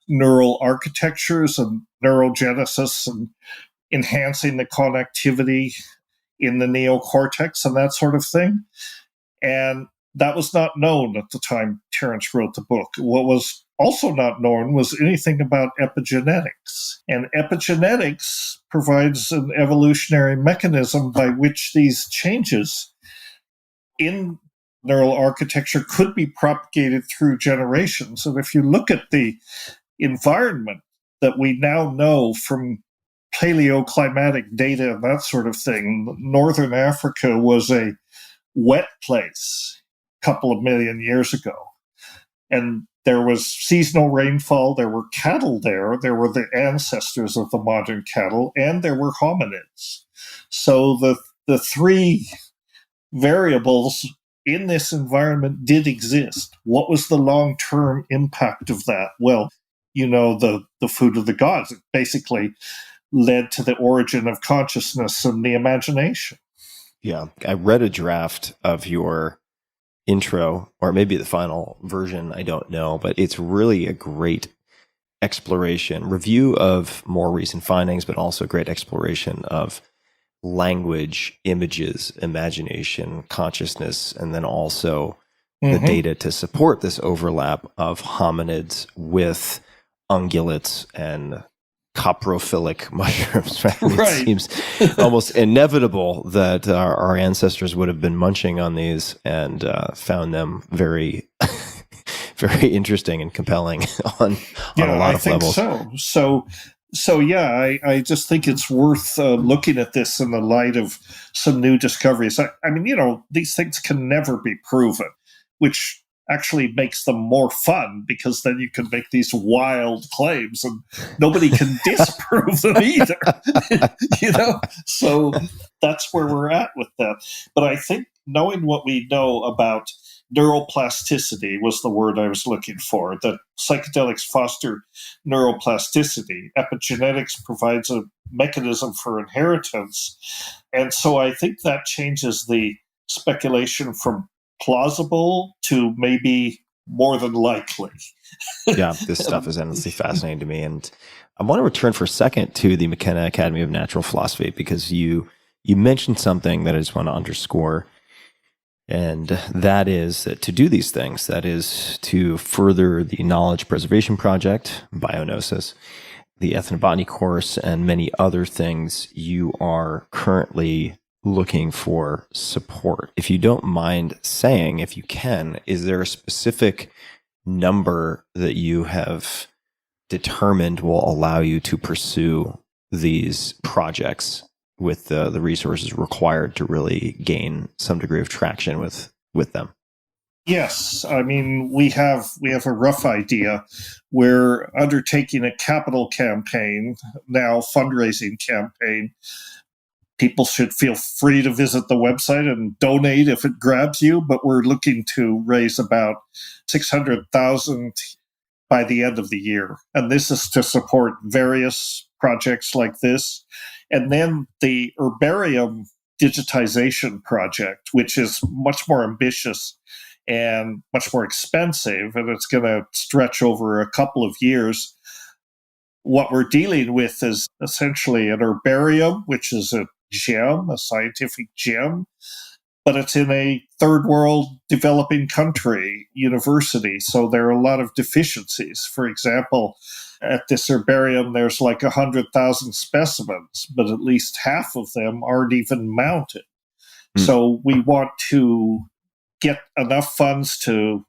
neural architectures and neurogenesis and enhancing the connectivity in the neocortex and that sort of thing. And that was not known at the time Terence wrote the book. What was also not known was anything about epigenetics. And epigenetics provides an evolutionary mechanism by which these changes in neural architecture could be propagated through generations. And if you look at the environment that we now know from paleoclimatic data and that sort of thing, Northern Africa was a wet place a couple of million years ago. And there was seasonal rainfall, there were cattle there were the ancestors of the modern cattle, and there were hominids. So the three variables in this environment did exist. What was the long-term impact of that? Well, the food of the gods. It basically led to the origin of consciousness and the imagination. Yeah. I read a draft of your intro, or maybe the final version, I don't know, but it's really a great exploration, review of more recent findings, but also great exploration of language, images, imagination, consciousness, and then also the data to support this overlap of hominids with ungulates and coprophilic mushrooms. Right? Right. It seems almost inevitable that our ancestors would have been munching on these and found them very, very interesting and compelling on a lot of levels. So yeah, I just think it's worth looking at this in the light of some new discoveries. I mean, these things can never be proven, which actually makes them more fun because then you can make these wild claims and nobody can disprove them either. So that's where we're at with that. But I think knowing what we know about neuroplasticity was the word I was looking for, that psychedelics foster neuroplasticity. Epigenetics provides a mechanism for inheritance. And so I think that changes the speculation from plausible to maybe more than likely. Yeah, this stuff is endlessly fascinating to me. And I want to return for a second to the McKenna Academy of Natural Philosophy, because you mentioned something that I just want to underscore. And that is that to do these things, that is to further the Knowledge Preservation Project, Bionosis, the Ethnobotany course, and many other things, you are currently looking for support. If you don't mind saying, if you can, is there a specific number that you have determined will allow you to pursue these projects with the resources required to really gain some degree of traction with them? Yes, I mean, we have a rough idea. We're undertaking a capital campaign now, fundraising campaign. People should feel free to visit the website and donate if it grabs you, but we're looking to raise about $600,000 by the end of the year. And this is to support various projects like this. And then the herbarium digitization project, which is much more ambitious and much more expensive, and it's going to stretch over a couple of years. What we're dealing with is essentially an herbarium, which is a gem, a scientific gem, but it's in a third world developing country university. So there are a lot of deficiencies. For example, at this herbarium, there's like 100,000 specimens, but at least half of them aren't even mounted. So we want to get enough funds to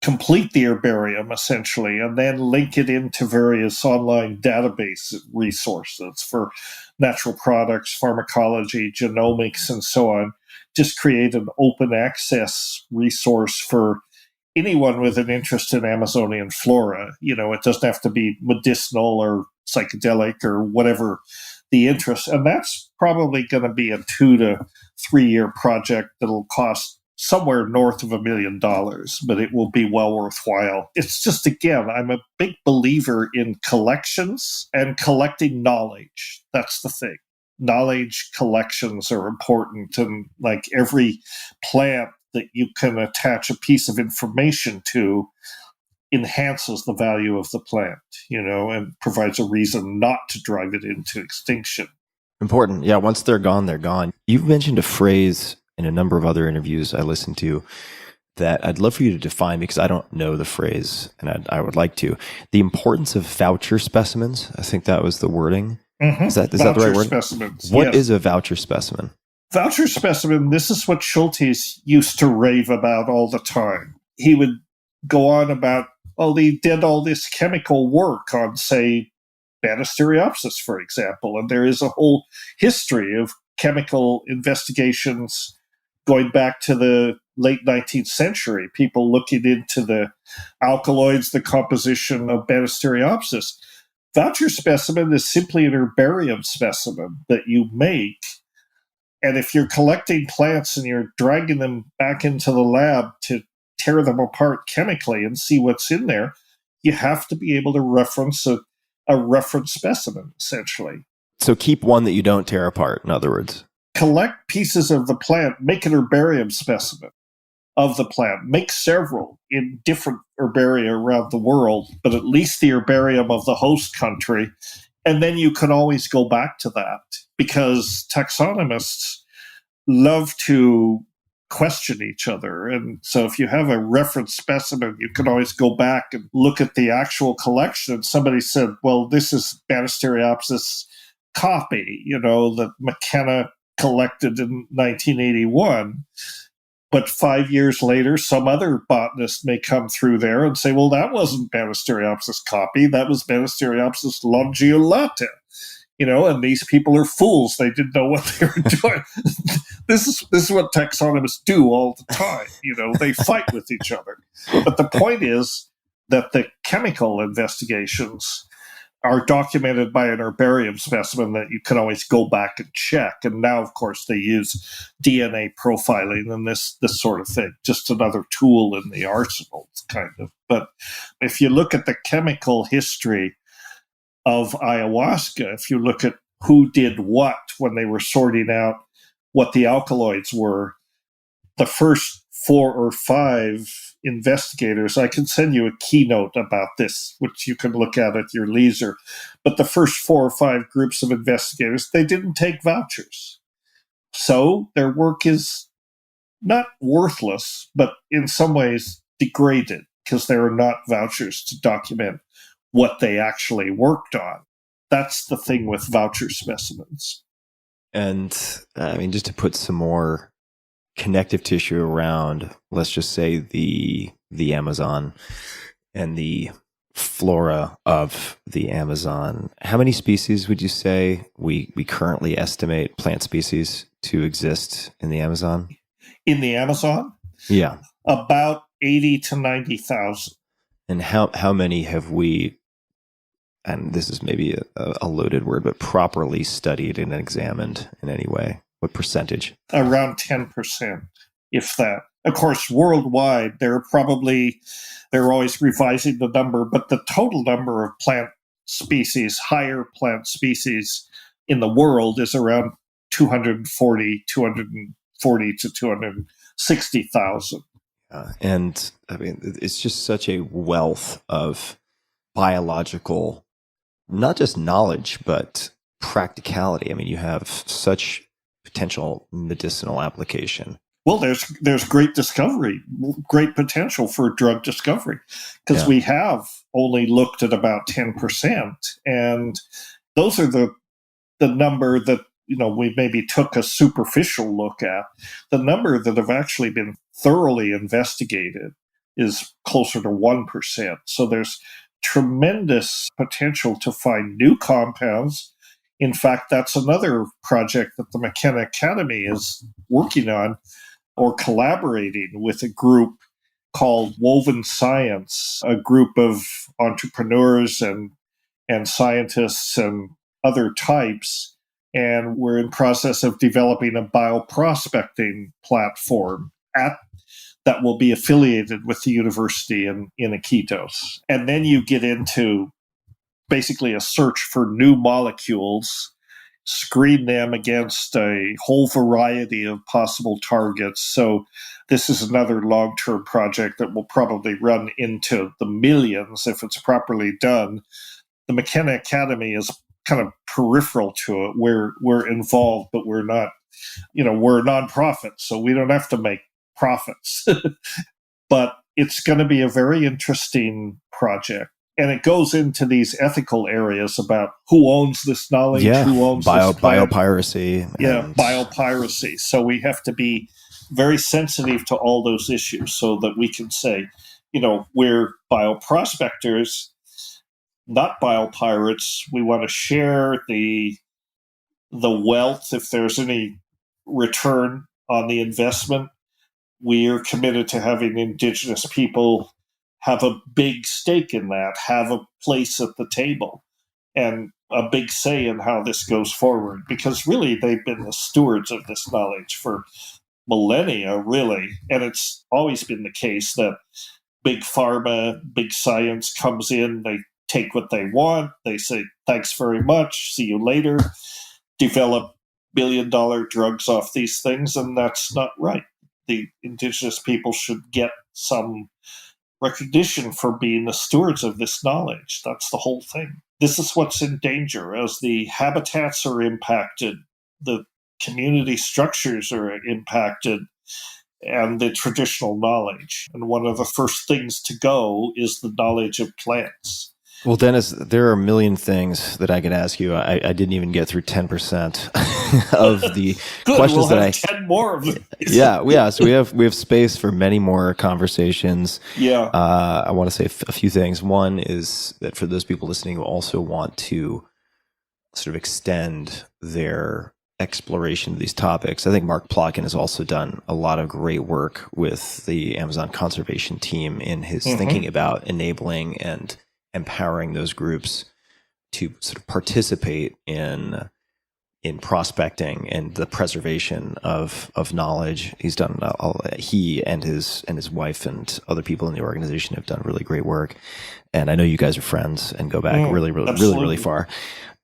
complete the herbarium, essentially, and then link it into various online database resources for natural products, pharmacology, genomics, and so on. Just create an open access resource for anyone with an interest in Amazonian flora. It doesn't have to be medicinal or psychedelic or whatever the interest. And that's probably going to be a 2 to 3 year project that'll cost somewhere north of $1 million, but it will be well worthwhile. It's just, again, I'm a big believer in collections and collecting knowledge. That's the thing. knowledge collections are important, and like every plant that you can attach a piece of information to enhances the value of the plant, and provides a reason not to drive it into extinction. Important. Yeah, once they're gone, they're gone. You've mentioned a phrase in a number of other interviews I listened to that I'd love for you to define, because I don't know the phrase, and I would like to. The importance of voucher specimens. I think that was the wording. Mm-hmm. Is that the right word? Specimens. What is a voucher specimen? Voucher specimen, this is what Schultes used to rave about all the time. He would go on about, he did all this chemical work on, say, Banisteriopsis, for example, and there is a whole history of chemical investigations going back to the late 19th century, people looking into the alkaloids, the composition of Banisteriopsis. Voucher specimen is simply an herbarium specimen that you make. And if you're collecting plants and you're dragging them back into the lab to tear them apart chemically and see what's in there, you have to be able to reference a reference specimen, essentially. So keep one that you don't tear apart, in other words. Collect pieces of the plant, make an herbarium specimen of the plant, make several in different herbaria around the world, but at least the herbarium of the host country. And then you can always go back to that, because taxonomists love to question each other. And so if you have a reference specimen, you can always go back and look at the actual collection. Somebody said, well, this is Banisteriopsis copy, that McKenna collected in 1981. But 5 years later, some other botanist may come through there and say, well, that wasn't Banisteriopsis copy. That was Banisteriopsis longeolata. And these people are fools. They didn't know what they were doing. This is what taxonomists do all the time. They fight with each other. But the point is that the chemical investigations are documented by an herbarium specimen that you can always go back and check. And now, of course, they use DNA profiling and this sort of thing, just another tool in the arsenal, kind of. But if you look at the chemical history of ayahuasca, if you look at who did what when they were sorting out what the alkaloids were, the first 4 or 5 investigators, I can send you a keynote about this, which you can look at your leisure. But the first 4 or 5 groups of investigators, they didn't take vouchers. So their work is not worthless, but in some ways degraded, because there are not vouchers to document what they actually worked on. That's the thing with voucher specimens. And just to put some more connective tissue around, let's just say the Amazon and the flora of the Amazon, how many species would you say we currently estimate plant species to exist in the Amazon? In the Amazon? Yeah. About 80 to 90,000. And how many have we, and this is maybe a loaded word, but properly studied and examined in any way? What percentage? Around 10%, if that. Of course, worldwide, they're always revising the number, but the total number of plant species, higher plant species in the world is around 240 to 260,000. And it's just such a wealth of biological, not just knowledge, but practicality. You have such potential medicinal application. Well, there's great discovery, great potential for drug discovery, because we have only looked at about 10%, and those are the number that we maybe took a superficial look at. The number that have actually been thoroughly investigated is closer to 1%. So there's tremendous potential to find new compounds. In fact, that's another project that the McKenna Academy is working on, or collaborating with a group called Woven Science, a group of entrepreneurs and scientists and other types. And we're in process of developing a bioprospecting platform that will be affiliated with the university in Iquitos. And then you get into basically a search for new molecules screen them against a whole variety of possible targets. So this is another long-term project that will probably run into the millions if it's properly done. The McKenna Academy is kind of peripheral to it. We're involved, but we're not, we're a nonprofit, so we don't have to make profits. But it's going to be a very interesting project. And it goes into these ethical areas about who owns this knowledge, who owns this plant. Biopiracy. Biopiracy. So we have to be very sensitive to all those issues so that we can say, we're bioprospectors, not biopirates. We want to share the wealth if there's any return on the investment. We are committed to having Indigenous people have a big stake in that, have a place at the table, and a big say in how this goes forward. Because really, they've been the stewards of this knowledge for millennia, really. And it's always been the case that big pharma, big science comes in, they take what they want, they say, thanks very much, see you later, develop billion-dollar drugs off these things, and that's not right. The Indigenous people should get some recognition for being the stewards of this knowledge. That's the whole thing. This is what's in danger. As the habitats are impacted, the community structures are impacted, and the traditional knowledge. And one of the first things to go is the knowledge of plants. Well, Dennis, there are a million things that I could ask you. I didn't even get through 10% of the questions we'll have 10 more of them. Yeah. So we have space for many more conversations. Yeah. I want to say a few things. One is that for those people listening who also want to sort of extend their exploration of these topics, I think Mark Plotkin has also done a lot of great work with the Amazon conservation team in his thinking about enabling and empowering those groups to sort of participate in prospecting and the preservation of knowledge. He's done he and his wife and other people in the organization have done really great work. And I know you guys are friends and go back really far.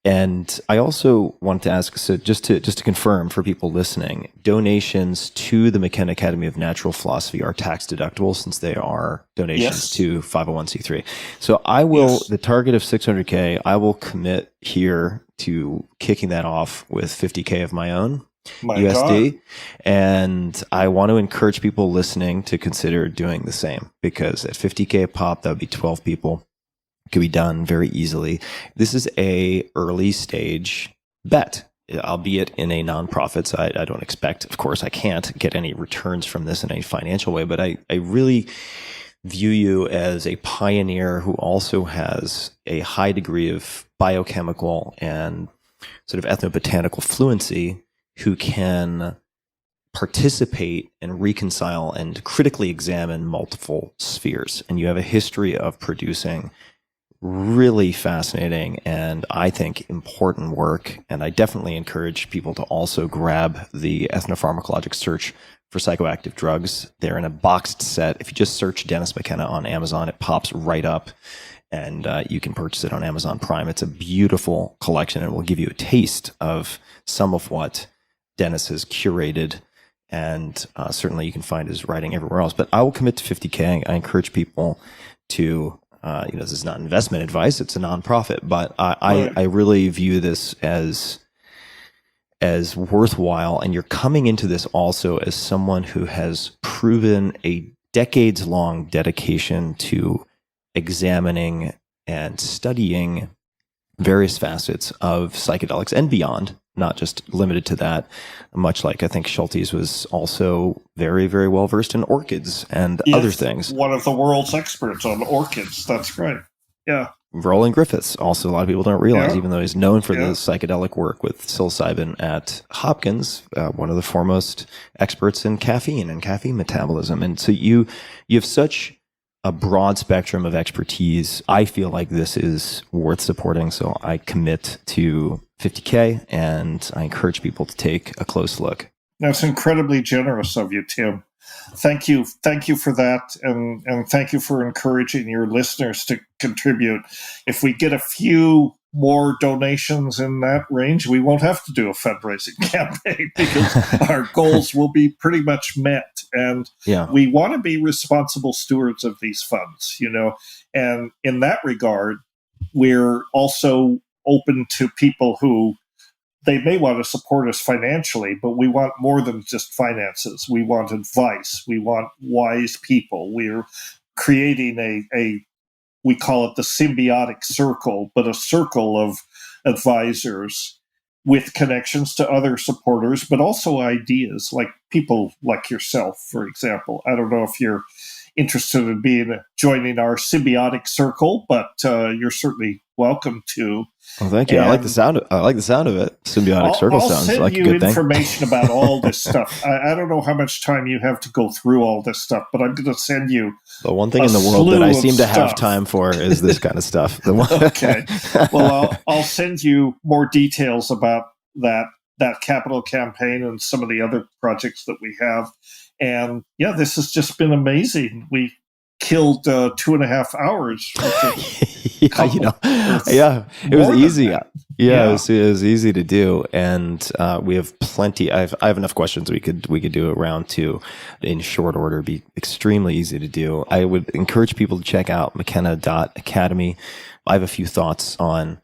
And I also wanted to ask, so just to confirm for people listening, donations to the McKenna Academy of Natural Philosophy are tax deductible since they are donations to 501c3. So I will, the target of $600K, I will commit here to kicking that off with $50K of my own. USD. God. And I want to encourage people listening to consider doing the same, because at $50K a pop, that would be 12 people. Could be done very easily. This is a early stage bet, albeit in a nonprofit. So I don't expect, of course, I can't get any returns from this in any financial way, but I really view you as a pioneer who also has a high degree of biochemical and sort of ethnobotanical fluency, who can participate and reconcile and critically examine multiple spheres. And you have a history of producing really fascinating and I think important work. And I definitely encourage people to also grab the Ethnopharmacologic Search for Psychoactive Drugs. They're in a boxed set. If you just search Dennis McKenna on Amazon, it pops right up, and you can purchase it on Amazon Prime. It's a beautiful collection and will give you a taste of some of what Dennis has curated. And certainly you can find his writing everywhere else. But I will commit to $50K. I encourage people to this is not investment advice, it's a nonprofit, but I really view this as worthwhile. And you're coming into this also as someone who has proven a decades-long dedication to examining and studying various facets of psychedelics and beyond, not just limited to that, much like I think Schultes was also very, very well versed in orchids and other things. One of the world's experts on orchids. That's right. Yeah. Roland Griffiths, also a lot of people don't realize, even though he's known for the psychedelic work with psilocybin at Hopkins, one of the foremost experts in caffeine and caffeine metabolism. And so you have such a broad spectrum of expertise. I feel like this is worth supporting. So I commit to $50K, and I encourage people to take a close look. That's incredibly generous of you, Tim. Thank you. Thank you for that. And thank you for encouraging your listeners to contribute. If we get a few more donations in that range, we won't have to do a fundraising campaign because our goals will be pretty much met. And we want to be responsible stewards of these funds, and in that regard, we're also open to people who they may want to support us financially, but we want more than just finances. We want advice. We want wise people. We're creating we call it the symbiotic circle, but a circle of advisors with connections to other supporters, but also ideas, like people like yourself, for example. I don't know if you're interested in joining our symbiotic circle, but you're certainly welcome to. Well, thank you. I like the sound of it. Symbiotic circle sounds like a good thing. I'll send you information about all this stuff. I don't know how much time you have to go through all this stuff, but I'm going to send you. The one thing in the world that I seem to have time for is this kind of stuff. Okay. Well, I'll send you more details about that capital campaign and some of the other projects that we have. And yeah, this has just been amazing. We killed 2.5 hours. It was easy. It was easy to do, and we have plenty. I have enough questions we could do a round two in short order. Be extremely easy to do. I would encourage people to check out McKenna.academy. I have a few thoughts on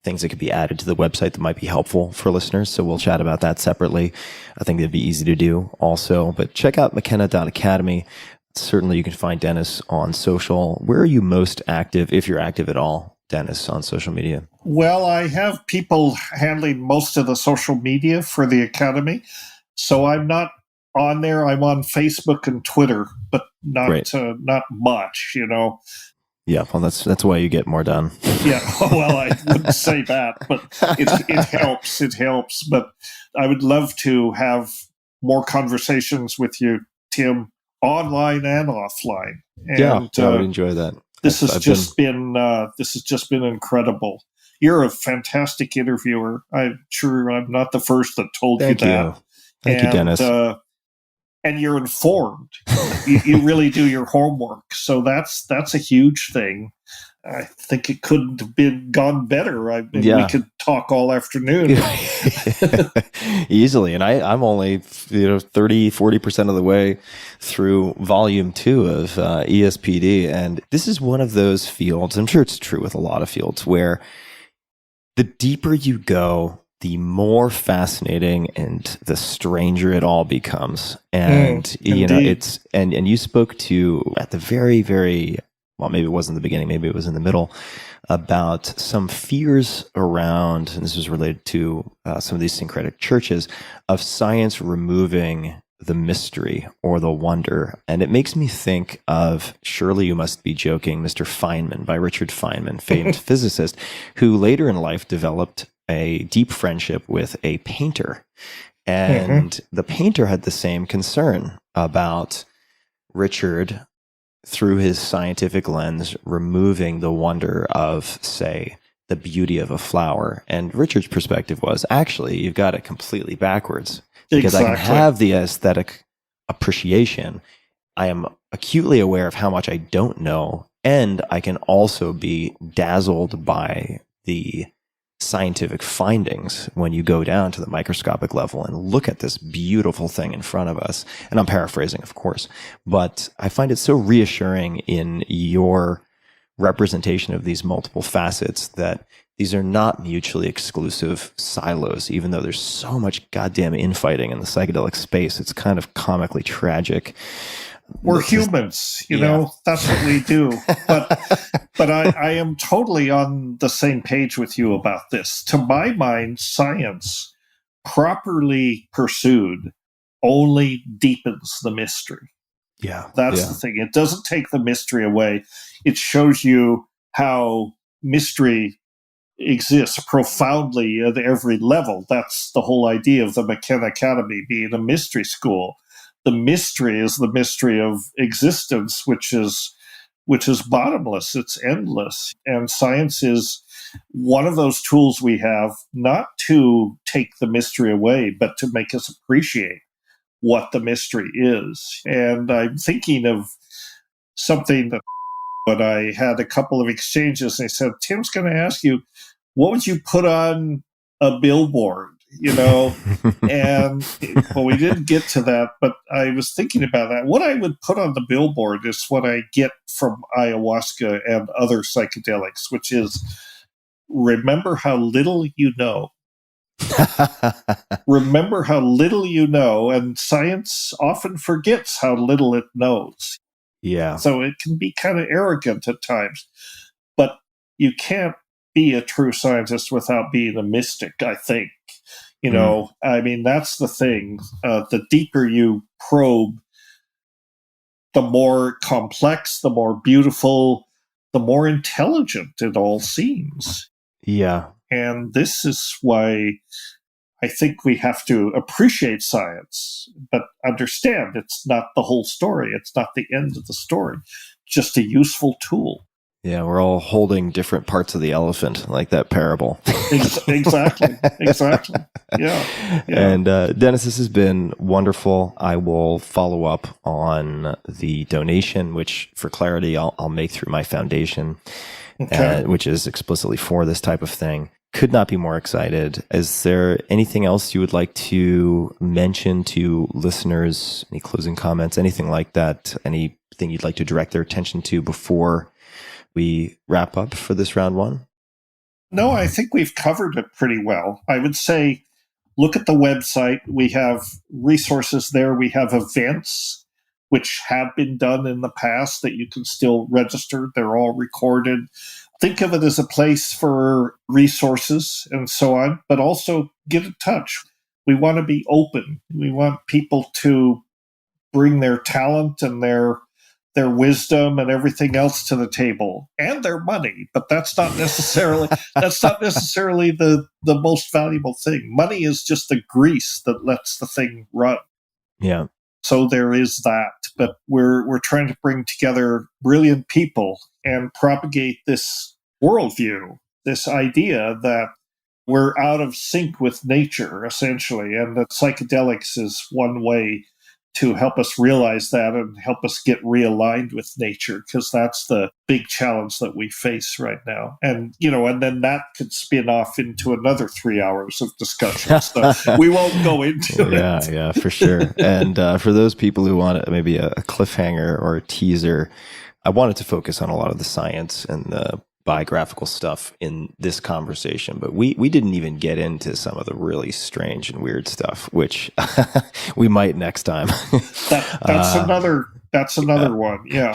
things that could be added to the website that might be helpful for listeners. So we'll chat about that separately. I think it'd be easy to do also, but check out McKenna.academy. Certainly you can find Dennis on social. Where are you most active, if you're active at all, Dennis, on social media? Well, I have people handling most of the social media for the Academy. So I'm not on there. I'm on Facebook and Twitter, but not much, Yeah, well, that's why you get more done. Yeah, well, I wouldn't say that, but it helps. It helps. But I would love to have more conversations with you, Tim, online and offline. And, I would enjoy that. This has just been incredible. You're a fantastic interviewer. I'm sure I'm not the first that told you that. Thank you, Dennis. And you're informed. you really do your homework. So that's a huge thing. I think it couldn't have gone better. We could talk all afternoon. Easily. And I'm only 30-40% of the way through volume 2 of ESPD. And this is one of those fields, I'm sure it's true with a lot of fields, where the deeper you go, the more fascinating and the stranger it all becomes. And it's and you spoke to at the very, very, well, maybe it wasn't the beginning, maybe it was in the middle, about some fears around, and this was related to some of these syncretic churches, of science removing the mystery or the wonder. And it makes me think of Surely You Must Be Joking, Mr. Feynman, by Richard Feynman, famed physicist, who later in life developed a deep friendship with a painter. And the painter had the same concern about Richard, through his scientific lens, removing the wonder of, say, the beauty of a flower. And Richard's perspective was, actually, you've got it completely backwards. Because I can have the aesthetic appreciation. I am acutely aware of how much I don't know. And I can also be dazzled by the scientific findings when you go down to the microscopic level and look at this beautiful thing in front of us. And I'm paraphrasing, of course, but I find it so reassuring in your representation of these multiple facets that these are not mutually exclusive silos, even though there's so much goddamn infighting in the psychedelic space. It's kind of comically tragic. We're humans, that's what we do. But I am totally on the same page with you about this. To my mind, science, properly pursued, only deepens the mystery. That's the thing. It doesn't take the mystery away. It shows you how mystery exists profoundly at every level. That's the whole idea of the McKenna Academy being a mystery school. The mystery is the mystery of existence, which is bottomless. It's endless. And science is one of those tools we have, not to take the mystery away, but to make us appreciate what the mystery is. And I'm thinking of something that when I had a couple of exchanges, and they said, Tim's going to ask you, what would you put on a billboard? And well, we didn't get to that, but I was thinking about that. What I would put on the billboard is what I get from ayahuasca and other psychedelics, which is remember how little you know. Remember how little you know, and science often forgets how little it knows. Yeah. So it can be kind of arrogant at times, but you can't be a true scientist without being a mystic, I think. I mean, that's the thing. The deeper you probe, the more complex, the more beautiful, the more intelligent it all seems. Yeah. And this is why I think we have to appreciate science, but understand it's not the whole story. It's not the end of the story, just a useful tool. Yeah, we're all holding different parts of the elephant, like that parable. Exactly. Yeah. And Dennis, this has been wonderful. I will follow up on the donation, which for clarity, I'll make through my foundation, which is explicitly for this type of thing. Could not be more excited. Is there anything else you would like to mention to listeners? Any closing comments, anything like that? Anything you'd like to direct their attention to before we wrap up for this round one? No, I think we've covered it pretty well. I would say look at the website. We have resources there. We have events which have been done in the past that you can still register. They're all recorded. Think of it as a place for resources and so on, but also get in touch. We want to be open. We want people to bring their talent and their wisdom and everything else to the table, and their money. But that's not necessarily the most valuable thing. Money is just the grease that lets the thing run. Yeah. So there is that. But we're trying to bring together brilliant people and propagate this worldview, this idea that we're out of sync with nature, essentially, and that psychedelics is one way to help us realize that and help us get realigned with nature, because that's the big challenge that we face right now. And, and then that could spin off into another 3 hours of discussion. So we won't go into it. Yeah, for sure. And for those people who want maybe a cliffhanger or a teaser, I wanted to focus on a lot of the science and the biographical stuff in this conversation, but we didn't even get into some of the really strange and weird stuff, which we might next time. That's another one. Yeah.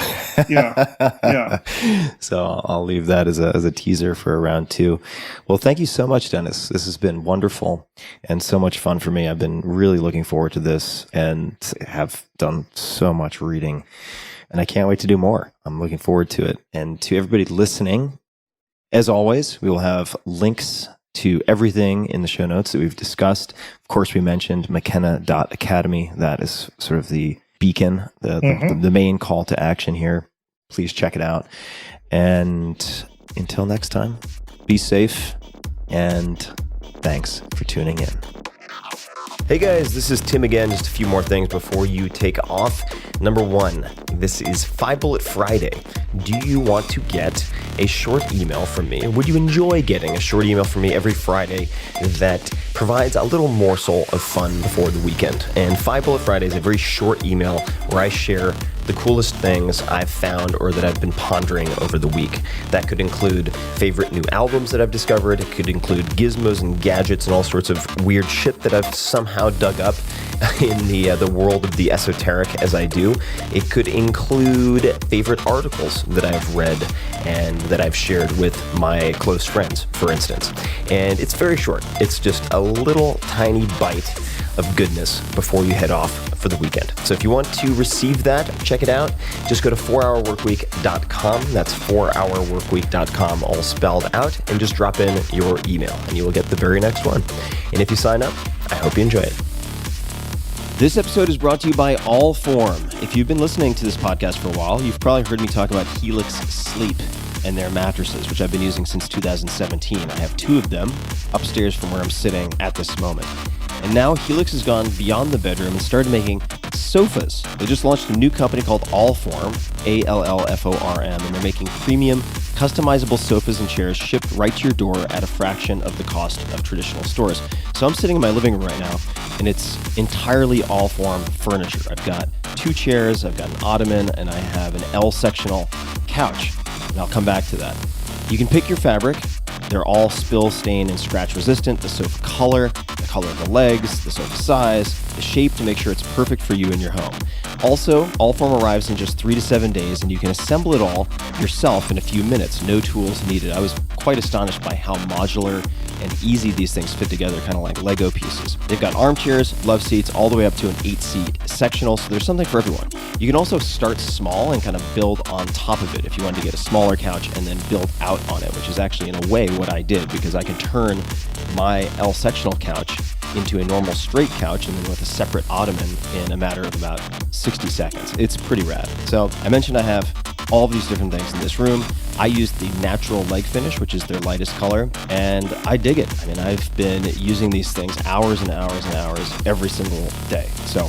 So I'll leave that as a teaser for round two. Well, thank you so much, Dennis. This has been wonderful and so much fun for me. I've been really looking forward to this and have done so much reading. And I can't wait to do more. I'm looking forward to it. And to everybody listening, as always, we will have links to everything in the show notes that we've discussed. Of course, we mentioned McKenna.academy. That is sort of the beacon, the main call to action here. Please check it out. And until next time, be safe, and thanks for tuning in. Hey guys, this is Tim again. Just a few more things before you take off. Number one, this is 5 Bullet Friday. Do you want to get a short email from me? Would you enjoy getting a short email from me every Friday that provides a little morsel of fun before the weekend? And 5 Bullet Friday is a very short email where I share the coolest things I've found or that I've been pondering over the week. That could include favorite new albums that I've discovered. It could include gizmos and gadgets and all sorts of weird shit that I've somehow dug up in the world of the esoteric as I do. It could include favorite articles that I've read and that I've shared with my close friends, for instance. And it's very short. It's just a little tiny bite of goodness before you head off for the weekend. So if you want to receive that, check it out. Just go to 4hourworkweek.com. That's 4hourworkweek.com, all spelled out, and just drop in your email and you will get the very next one. And if you sign up, I hope you enjoy it. This episode is brought to you by Allform. If you've been listening to this podcast for a while, you've probably heard me talk about Helix Sleep and their mattresses, which I've been using since 2017. I have 2 of them upstairs from where I'm sitting at this moment. And now Helix has gone beyond the bedroom and started making sofas. They just launched a new company called Allform, ALLFORM, and they're making premium, customizable sofas and chairs shipped right to your door at a fraction of the cost of traditional stores. So I'm sitting in my living room right now, and it's entirely Allform furniture. I've got 2 chairs, I've got an ottoman, and I have an L-sectional couch. And I'll come back to that. You can pick your fabric. They're all spill, stain, and scratch resistant. The sofa color, the color of the legs, the sofa size, the shape to make sure it's perfect for you in your home. Also, Allform arrives in just 3 to 7 days, and you can assemble it all yourself in a few minutes. No tools needed. I was quite astonished by how modular and easy these things fit together, kind of like Lego pieces. They've got armchairs, love seats, all the way up to an 8-seat sectional, so there's something for everyone. You can also start small and kind of build on top of it if you wanted to get a smaller couch and then build out on it, which is actually in a way what I did, because I can turn my L-sectional couch into a normal straight couch and then with a separate ottoman in a matter of about 60 seconds. It's pretty rad. So I mentioned I have all of these different things in this room. I used the natural leg finish, which is their lightest color, and I dig it. I mean, I've been using these things hours and hours and hours every single day. So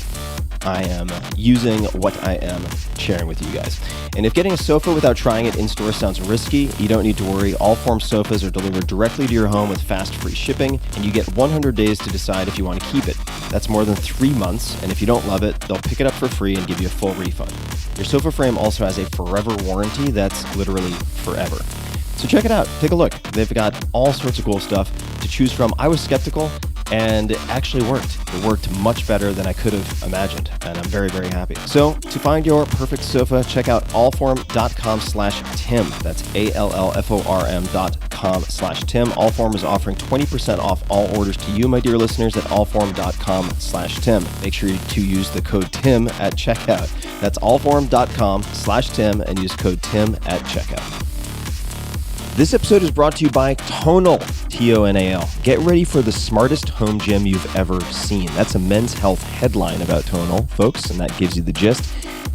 I am using what I am sharing with you guys. And if getting a sofa without trying it in-store sounds risky, you don't need to worry. Allform sofas are delivered directly to your home with fast free shipping, and you get 100 days to decide if you want to keep it. That's more than 3 months, and if you don't love it, they'll pick it up for free and give you a full refund. Your sofa frame also has a forever warranty that's literally forever. So check it out. Take a look. They've got all sorts of cool stuff to choose from. I was skeptical, and it actually worked. It worked much better than I could have imagined, and I'm very, very happy. So to find your perfect sofa, check out allform.com/Tim. That's ALLFORM.com/Tim. Allform is offering 20% off all orders to you, my dear listeners, at allform.com/Tim. Make sure to use the code TIM at checkout. That's allform.com/Tim and use code TIM at checkout. This episode is brought to you by Tonal, Tonal. Get ready for the smartest home gym you've ever seen. That's a Men's Health headline about Tonal, folks, and that gives you the gist.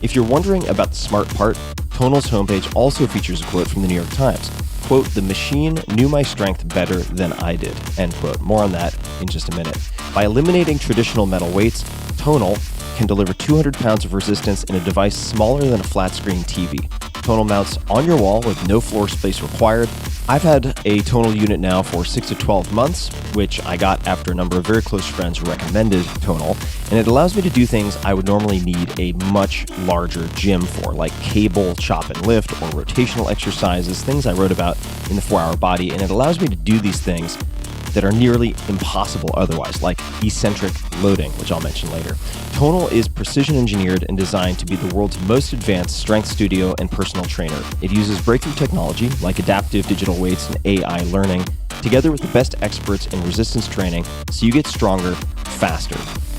If you're wondering about the smart part, Tonal's homepage also features a quote from the New York Times. Quote, "The machine knew my strength better than I did," end quote. More on that in just a minute. By eliminating traditional metal weights, Tonal can deliver 200 pounds of resistance in a device smaller than a flat-screen TV. Tonal mounts on your wall with no floor space required. I've had a Tonal unit now for 6 to 12 months, which I got after a number of very close friends recommended Tonal, and it allows me to do things I would normally need a much larger gym for, like cable chop and lift or rotational exercises, things I wrote about in the 4-Hour Body, and it allows me to do these things that are nearly impossible otherwise, like eccentric loading, which I'll mention later. Tonal is precision engineered and designed to be the world's most advanced strength studio and personal trainer. It uses breakthrough technology like adaptive digital weights and AI learning, together with the best experts in resistance training, so you get stronger faster.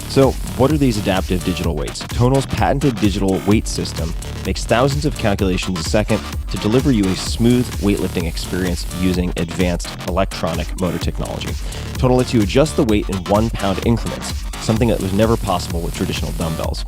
So, what are these adaptive digital weights? Tonal's patented digital weight system makes thousands of calculations a second to deliver you a smooth weightlifting experience using advanced electronic motor technology. Tonal lets you adjust the weight in 1-pound increments, something that was never possible with traditional dumbbells.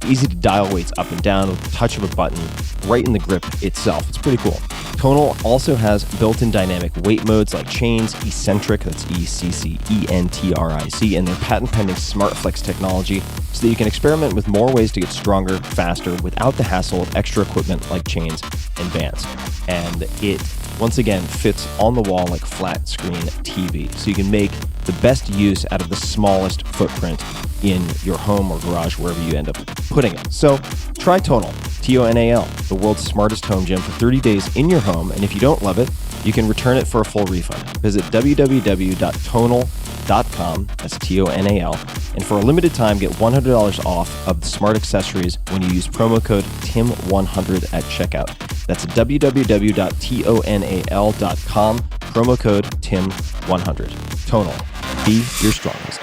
Easy to dial weights up and down with the touch of a button right in the grip itself. It's pretty cool. Tonal also has built-in dynamic weight modes like chains, eccentric, that's ECCENTRIC, and their patent-pending SmartFlex technology so that you can experiment with more ways to get stronger, faster, without the hassle of extra equipment like chains and bands. And it, once again, fits on the wall like flat screen TV, so you can make the best use out of the smallest footprint in your home or garage, wherever you end up putting it. So try Tonal, Tonal, the world's smartest home gym, for 30 days in your home, and if you don't love it, you can return it for a full refund. Visit www.tonal.com, that's Tonal, and for a limited time, get $100 off of the smart accessories when you use promo code TIM100 at checkout. That's www.tonal.com, promo code TIM100. Tonal, be your strongest.